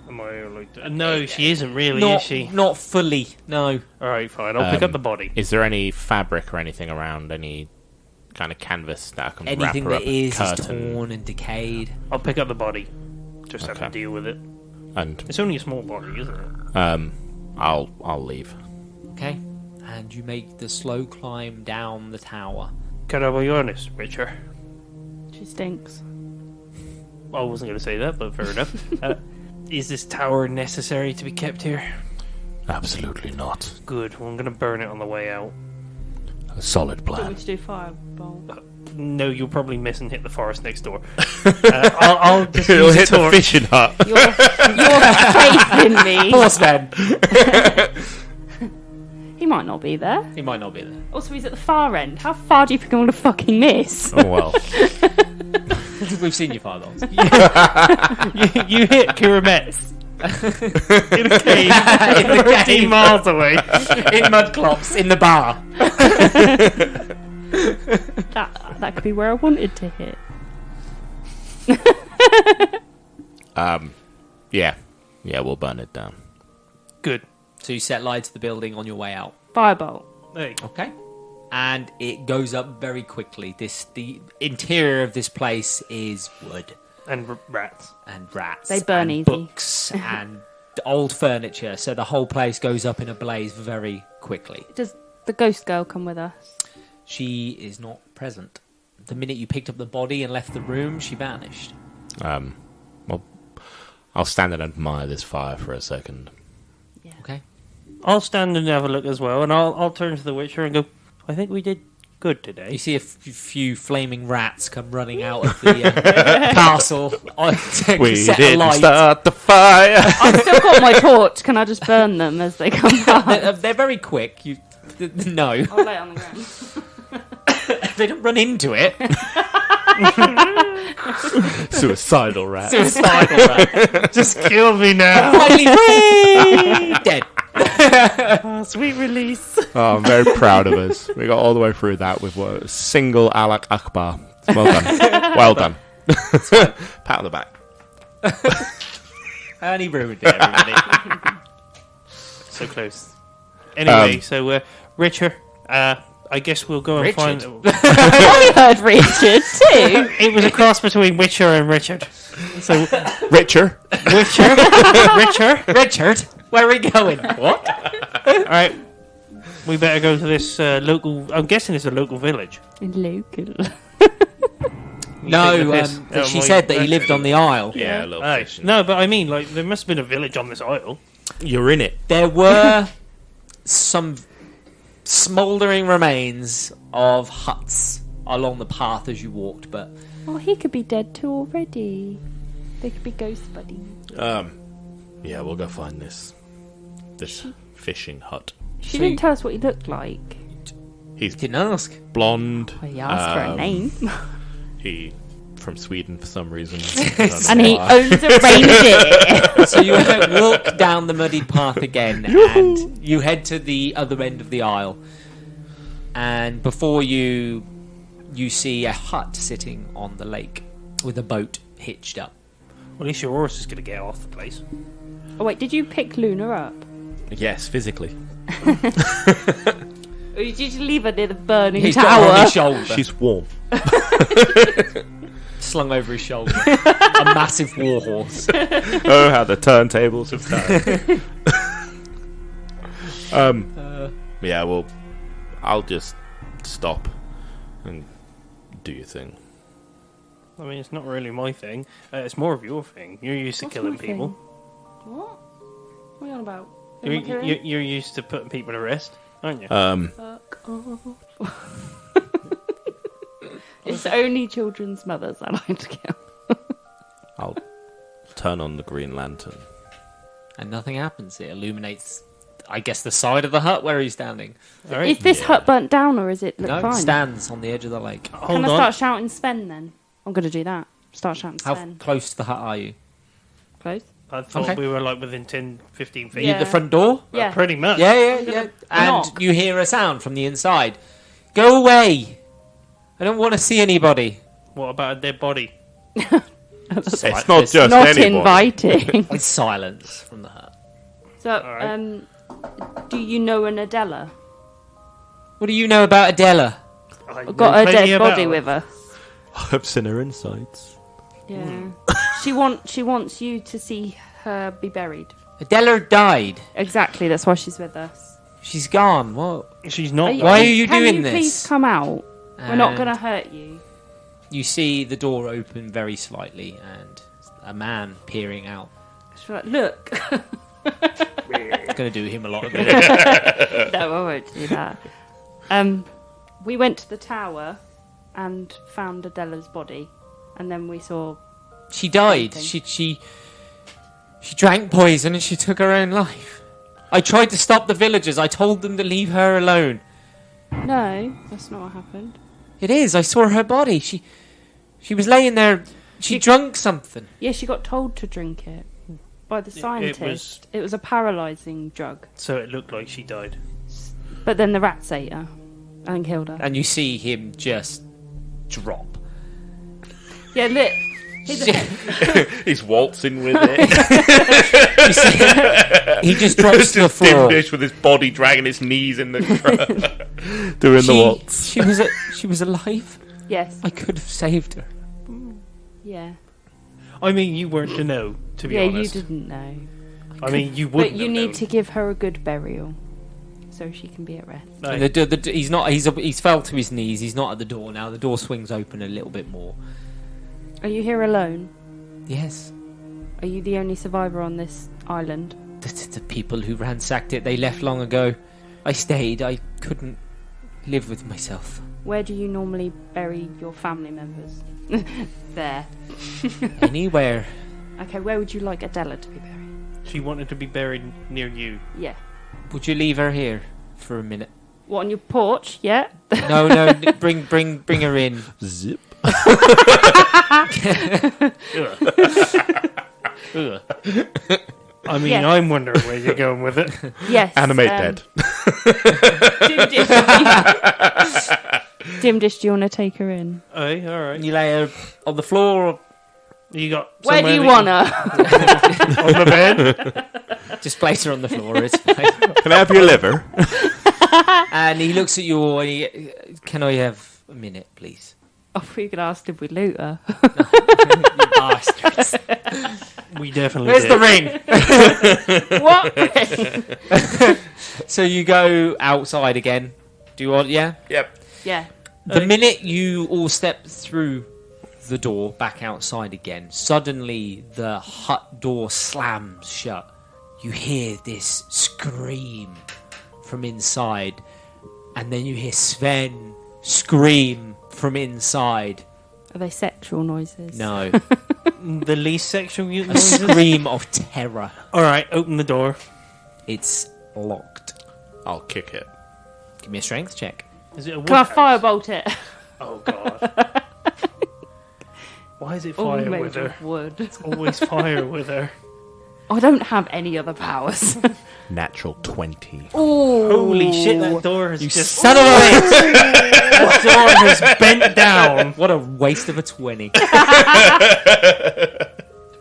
Am I like that? No, she isn't really, Not, is she? not fully, no. Alright, fine. I'll pick up the body. is there any fabric or anything around? Any kind of canvas that I can Anything wrap her that up? is Curtain? torn and decayed. I'll pick up the body. Just have to Okay. deal with it. And It's only a small body, isn't it? I'll leave. Okay. And you make the slow climb down the tower. Can I be honest, Witcher? She stinks. I wasn't going to say that, but fair enough. Is this tower necessary to be kept here? Absolutely not. Good. Well, I'm going to burn it on the way out. A solid Do you want plan. me to do fireball? No, you'll probably miss and hit the forest next door. I'll just It'll use a hit the torch. fishing hut. Your faith in me. Horseman! He might not be there. He might not be there. Also, he's at the far end. How far do you think I'm going to fucking miss? Oh well. We've seen you fire those. You hit Kira Metz. In a cave. In the cave. 15 miles away. In mudclops, in the bar. That could be where I wanted to hit. Yeah, we'll burn it down. Good. So you set light to the building on your way out. Firebolt. There you go. Okay. And it goes up very quickly. The interior of this place is wood And rats. and rats. They burn and easy. books and old furniture. So the whole place goes up in a blaze very quickly. Does the ghost girl come with us? She is not present. the minute you picked up the body and left the room, she vanished. Well, I'll stand and admire this fire for a second. Yeah. Okay. I'll stand and have a look as well, and I'll turn to the Witcher and go, I think we did good You today. see a few flaming rats come running out of the castle. We set didn't alight. start the fire! I've still got my torch. Can I just burn them as they come out? They're very quick. No. I'll lay it on the ground. They don't run into it. Suicidal rat. Suicidal rat. Just kill me now. Finally free! Dead. Sweet release. Oh, I'm very proud of us. We got all the way through that with a single Alak Akbar. Well done. Well done. Pat on the back. And he ruined it, everybody. So close. Anyway, Richard, I guess we'll go and Richard? find... I heard Richard too. It was a cross between Witcher and Richard. So, Richer. Richard. Where are we going? What? Alright. We better go to this local... I'm guessing it's a local village. Local. No, take the piss out of she my said that he record. lived on the Isle. Yeah, a little Aye. fishing. No, but I mean, like, there must have been a village on this isle. You're in it. There were some smouldering remains of huts along the path as you walked, but Oh, he could be dead too already. They could be ghost buddies. Yeah, we'll go find this fishing hut. She So didn't tell us what he looked like. He's didn't ask. blonde. I asked for a name. He from Sweden for some reason. I don't And know he why. owns a reindeer. So you walk down the muddied path again, and you head to the other end of the Isle. And before you see a hut sitting on the lake with a boat hitched up. Well, at least your horse is going to get off the place. Oh wait, did you pick Luna up? Yes, physically. Or did you leave her near the burning He's got her on tower? his shoulder, She's warm. slung over his shoulder. A massive warhorse. Oh, how the turntables have turned. Yeah, well, I'll just stop and do your thing. I mean, it's not really my thing. It's more of your thing. You're used to What's killing my thing? people. What? What are you on about? Who You're, am I killing? you're used to putting people to rest, aren't you? Fuck off. It's only children's mothers I like to kill. I'll turn on the green lantern. And nothing happens. It illuminates, I guess, the side of the hut where he's standing. All right. Is this hut burnt down or is it look No, fine? stands on the edge of the lake. Hold Can I on. start shouting Sven then? I'm going to do that. Start shouting How Sven. close to the hut are you? Close? I thought Okay. we were like within 10, 15 feet. Are you at the Yeah. front door? Yeah. Pretty much. Yeah. And knock. you hear a sound from the inside. Go away! I don't want to see anybody. What about a dead body? It's not just Not anybody. inviting. It's silence from the hut. So, Alright. do you know an Adela? What do you know about Adela? I've got her dead body with her. I've seen her insides. Yeah. she wants you to see her be buried. Adela died. Exactly, that's why she's with us. She's gone. What? She's not. Why are you can doing you this? please come out? We're not And going to hurt you. You see the door open very slightly and a man peering out. She's like, look. It's going to do him a lot of good. No, I won't do that. We went to the tower and found Adela's body, and then we saw. She died. Something. She drank poison and she took her own life. I tried to stop the villagers. I told them to leave her alone. No, that's not what happened. It is. I saw her body. She was laying there. She drunk something. Yeah, she got told to drink it by the scientist. It was a paralysing drug. So it looked like she died. But then the rats ate her and killed her. And you see him just drop. Yeah, look. He's waltzing with it. You see, he just drops to the Just floor. Dimdish with his body dragging his knees in the doing the waltz. She was alive. Yes. I could have saved her. Yeah. I mean, you weren't to know, to be Yeah, honest. you didn't know. I mean, you But wouldn't you have need known. to give her a good burial. so she can be at rest. No. And he's not. He's fell to his knees. He's not at the door now. The door swings open a little bit more. Are you here alone? Yes. Are you the only survivor on this island? The people who ransacked it, they left long ago. I stayed. I couldn't live with myself. Where do you normally bury your family members? There. Anywhere. Okay, where would you like Adela to be buried? She wanted to be buried near you. Yeah. Would you leave her here for a minute? What, on your porch? Yeah. No, bring her in. Zip. Ugh. I mean, Yes. I'm wondering where you're going with it. Yes. Animate dead. Dimdish, do you want to take her in? Aye, all right. You lay her on the floor or You got Where do somewhere you that want her? on the bed? just place her on the floor. It's fine. Can I have your liver? And he looks at you all and he... Can I have a minute, please? Oh, we could ask if we loot her. You bastards. We definitely Where's did. the ring? What? So you go outside again. Do you want... Yeah? Yep. Yeah. The minute you all step through the door back outside again, suddenly the hut door slams shut. You hear this scream from inside, and then you hear Sven scream from inside. Are they sexual noises? No, The least sexual a noises? scream of terror. All right, open the door. It's locked. I'll kick it. Give me a strength check. Is it a wood Can I house? firebolt it? Oh, God. Why is it All fire made with her? of wood. It's always fire with her. I don't have any other powers. Natural 20. Oh, Holy shit, that door has You just... son of a bitch! That door has bent down. What a waste of a 20. To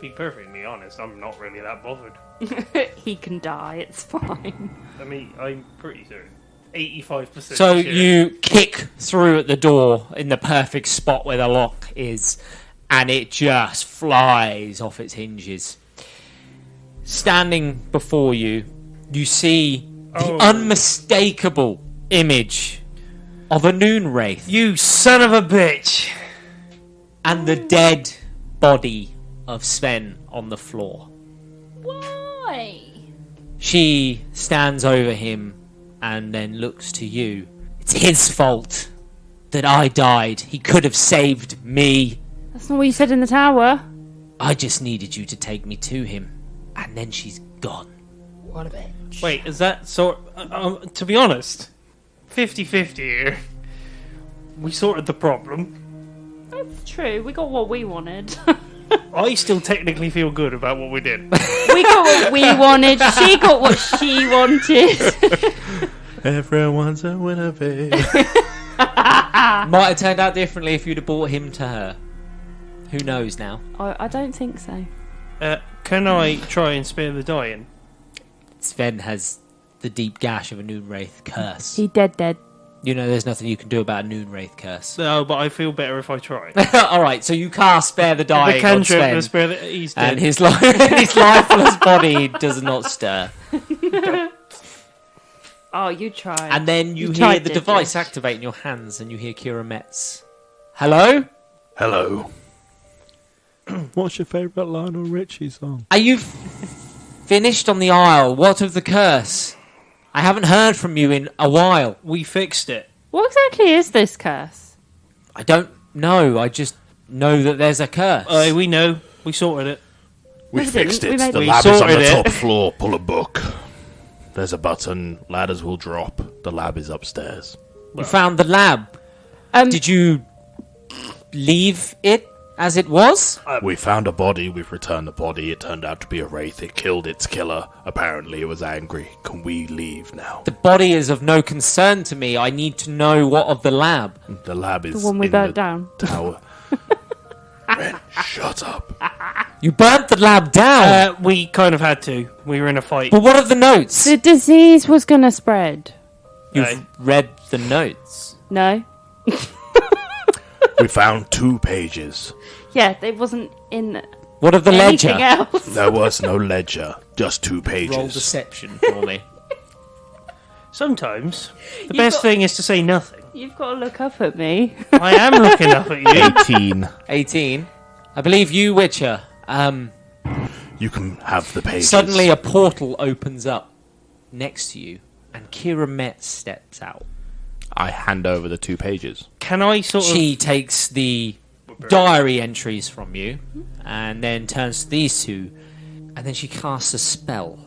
be perfectly honest, I'm not really that bothered. He can die, it's fine. I mean, I'm pretty certain. 85%. So sure. you kick through at the door in the perfect spot where the lock is, and it just flies off its hinges. Standing before you, you see the unmistakable image of a noon wraith You son of a bitch! and the dead body of Sven on the floor. Why? She stands over him and then looks to you. It's his fault that I died. He could have saved me. That's not what you said in the tower. I just needed you to take me to him. And then she's gone. What a bitch. Wait, is that sort... to be honest, 50-50 here. We sorted the problem. That's true. We got what we wanted. I still technically feel good about what we did. We got what we wanted. She got what she wanted. Everyone's a winner, babe. Might have turned out differently if you'd have brought him to her. Who knows now? I don't think so. Can I try and spare the dying? Sven has the deep gash of a noon wraith curse. He dead. You know there's nothing you can do about a noon wraith curse. No, but I feel better if I try. Alright, so you cast Spare the Dying The on cantrip Sven. to spare the... He's dead. And his lifeless body does not stir. Oh, you tried. And then you hear tried, the did device you? activate in your hands, and you hear Kira Metz. Hello? Hello. What's your favourite Lionel Richie song? Are you finished on the Isle? What of the curse? I haven't heard from you in a while. We fixed it. What exactly is this curse? I don't know. I just know that there's a curse. We know. We sorted it. We We fixed didn't. it. We made The it. lab is on sorted the it. top floor. Pull a book. There's a button. Ladders will drop. The lab is upstairs. You found the lab. Um, Did you leave it as it was? We found a body. We've returned the body. It turned out to be a wraith. It killed its killer. Apparently, it was angry. Can we leave now? The body is of no concern to me. I need to know what of the lab. The lab is the one we in burnt the down. tower. Ren, shut up. You burnt the lab down. We kind of had to. We were in a fight. But what of the notes? The disease was going to spread. You've Aye. read the notes. No? We found 2 pages. Yeah, it wasn't in What of the anything ledger? else. There was no ledger. Just 2 pages. Roll deception for me. Sometimes the best thing is to say nothing. You've got to look up at me. I am looking up at you. 18. 18. I believe you, Witcher. You can have the pages. Suddenly a portal opens up next to you, and Kira Metz steps out. I hand over the 2 pages. Can I sort of... She takes the diary entries from you, and then turns to these 2, and then she casts a spell.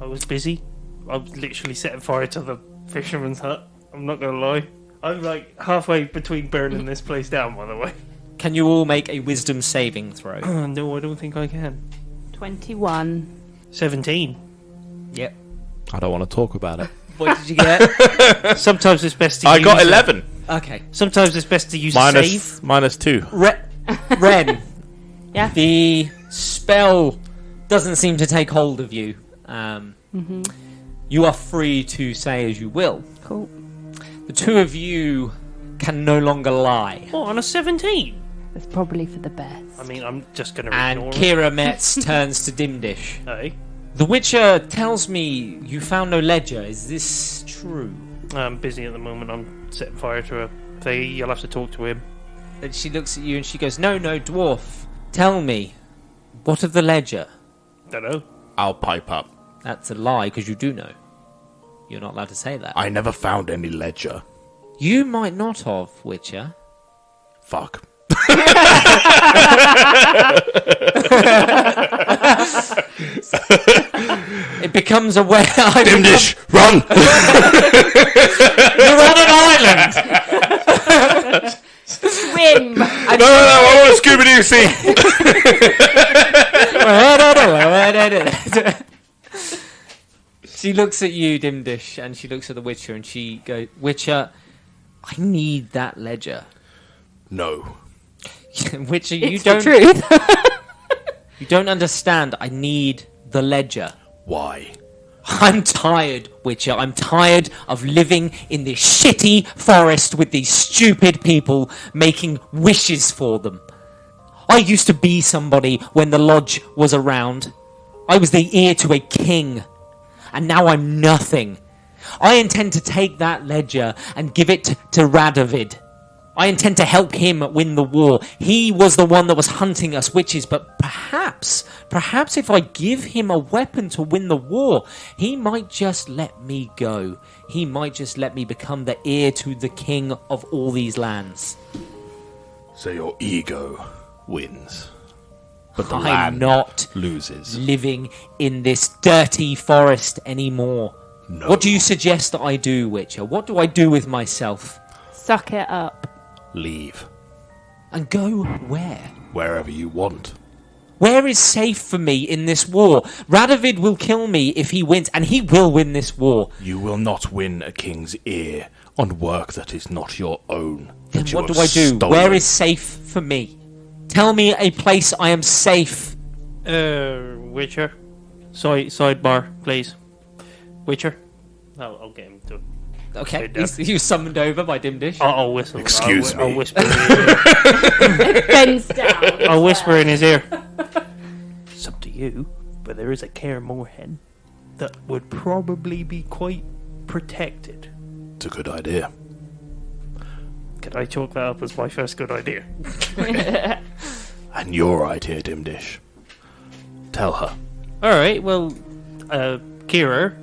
I was busy. I was literally setting fire to the fisherman's hut. I'm not going to lie. I'm like halfway between burning this place down, by the way. Can you all make a wisdom saving throw? No, I don't think I can. 21. 17. Yep. I don't want to talk about it. What did you get? Sometimes it's best to I use... got 11. Okay. Sometimes it's best to use a save. Minus 2. Ren. Yeah. The spell doesn't seem to take hold of you. You are free to say as you will. Cool. The 2 of you can no longer lie. What, on a 17? That's probably for the best. I mean, I'm just going to And ignore Kira Metz turns to Dimdish. it. Hey. The Witcher tells me you found no ledger. Is this true? I'm busy at the moment. I'm setting fire to a thing. You'll have to talk to him. And she looks at you and she goes, No, dwarf. Tell me, what of the ledger? Don't know. I'll pipe up. That's a lie, because you do know. You're not allowed to say that. I never found any ledger. You might not have, Witcher. Fuck. It becomes aware. Dimdish, run! You're on an island. Swim! No, I want a Scooby-Doo scene! She looks at you, Dimdish, and she looks at the Witcher, and she goes, Witcher, I need that ledger. No. Witcher, you It's the don't... truth. You don't understand. I need the ledger. Why? I'm tired, Witcher. I'm tired of living in this shitty forest with these stupid people making wishes for them. I used to be somebody when the lodge was around. I was the heir to a king. And now I'm nothing. I intend to take that ledger and give it to Radovid. I intend to help him win the war. He was the one that was hunting us witches, but perhaps if I give him a weapon to win the war, he might just let me go. He might just let me become the heir to the king of all these lands. So your ego wins. But the I'm land not loses. living in this dirty forest anymore. No. What do you suggest that I do, Witcher? What do I do with myself? Suck it up. Leave. And go where? Wherever you want. Where is safe for me in this war? Radovid will kill me if he wins, and he will win this war. You will not win a king's ear on work that is not your own. Then that you what do have I do? stolen. Where is safe for me? Tell me a place I am safe. Witcher. Sidebar, please. Witcher. I'll get him to... Okay, Okay, he was summoned over by Dimdish. I'll whistle. Excuse I'll me. whisper in his ear. Bends down. I'll whisper in his ear. It's up to you, but there is a Kaer Morhen that would probably be quite protected. It's a good idea. Could I chalk that up as my first good idea? And your idea, Dimdish. Tell her. Alright, well, Kira,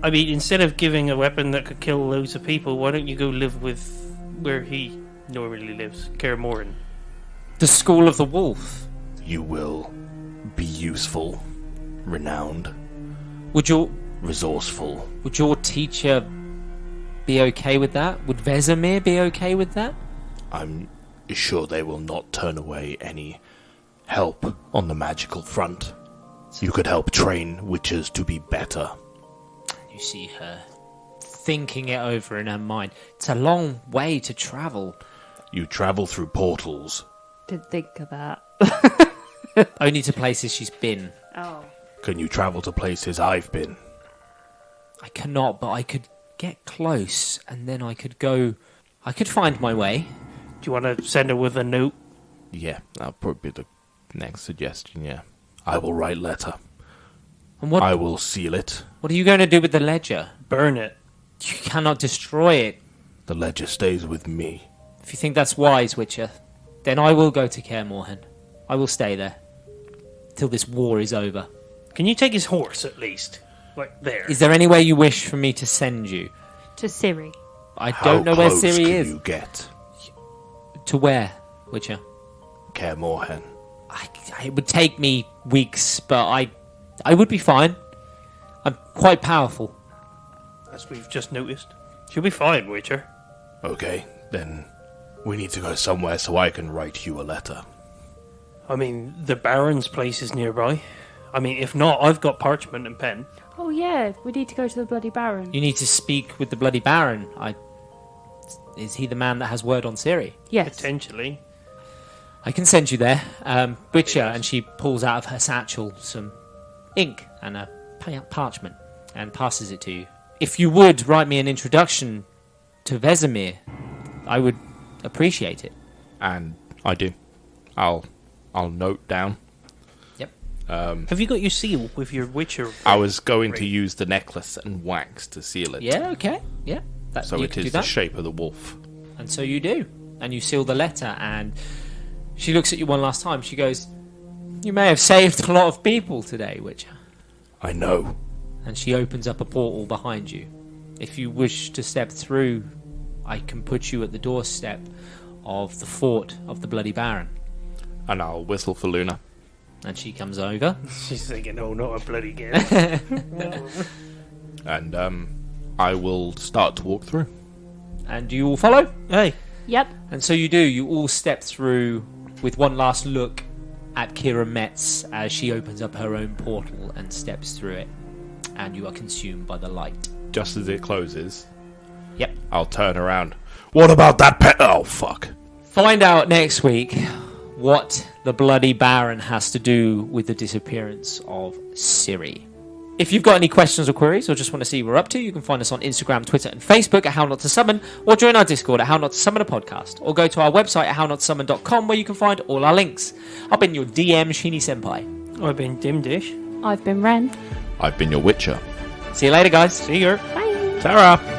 I mean, instead of giving a weapon that could kill loads of people, why don't you go live with where he normally lives, Kaer Morhen? The School of the Wolf. You will be useful, renowned, Would your resourceful. teacher be okay with that? Would Velimir be okay with that? I'm sure they will not turn away any help on the magical front. You could help train witches to be better. You see her thinking it over in her mind. It's a long way to travel. You travel through portals. Didn't think of that. Only to places she's been. Oh. Can you travel to places I've been? I cannot, but I could get close, and then I could go... I could find my way. Do you want to send her with a note? Yeah, that'll probably be the next suggestion, yeah. I will write letter. And what I will seal it. are you going to do with the ledger? Burn it. You cannot destroy it. The ledger stays with me. If you think that's wise, Witcher, then I will go to Kaer Morhen. I will stay there till this war is over. Can you take his horse at least? Like there. Is there anywhere you wish for me to send you? To Ciri. I don't know where Ciri can is. You get To where, Witcher? Kaer Morhen. It would take me weeks, but I would be fine. I'm quite powerful. As we've just noticed. She'll be fine, Witcher. Okay, then we need to go somewhere so I can write you a letter. I mean, the Baron's place is nearby. I mean, if not, I've got parchment and pen. Oh yeah, we need to go to the Bloody Baron. You need to speak with the Bloody Baron. Is he the man that has word on Ciri? Yes. Potentially. I can send you there. Witcher, and she pulls out of her satchel some ink and a parchment and passes it to you. If you would write me an introduction to Velimir, I would appreciate it. And I do. I'll note down. Yep. Have you got your seal with your Witcher? I was going to use the necklace and wax to seal it. Yeah, okay. Yeah. So it is the shape of the wolf. And so you do. And you seal the letter, and she looks at you one last time. She goes, "You may have saved a lot of people today, Witcher." I know. And she opens up a portal behind you. If you wish to step through, I can put you at the doorstep of the fort of the Bloody Baron. And I'll whistle for Luna. And she comes over. She's thinking, oh, not a bloody game. And I will start to walk through. And you all follow? Hey. Yep. And so you do. You all step through with one last look at Kira Metz as she opens up her own portal and steps through it. And you are consumed by the light. Just as it closes, Yep. I'll turn around. What about that pet? Oh, fuck. Find out next week what the Bloody Baron has to do with the disappearance of Ciri. If you've got any questions or queries, or just want to see what we're up to, you can find us on Instagram, Twitter, and Facebook at How Not to Summon, or join our Discord at How Not to Summon a Podcast, or go to our website at hownotsummon.com where you can find all our links. I've been your DM, Shini Senpai. I've been Dimdish. I've been Ren. I've been your Witcher. See you later, guys. See you. Bye. Sarah!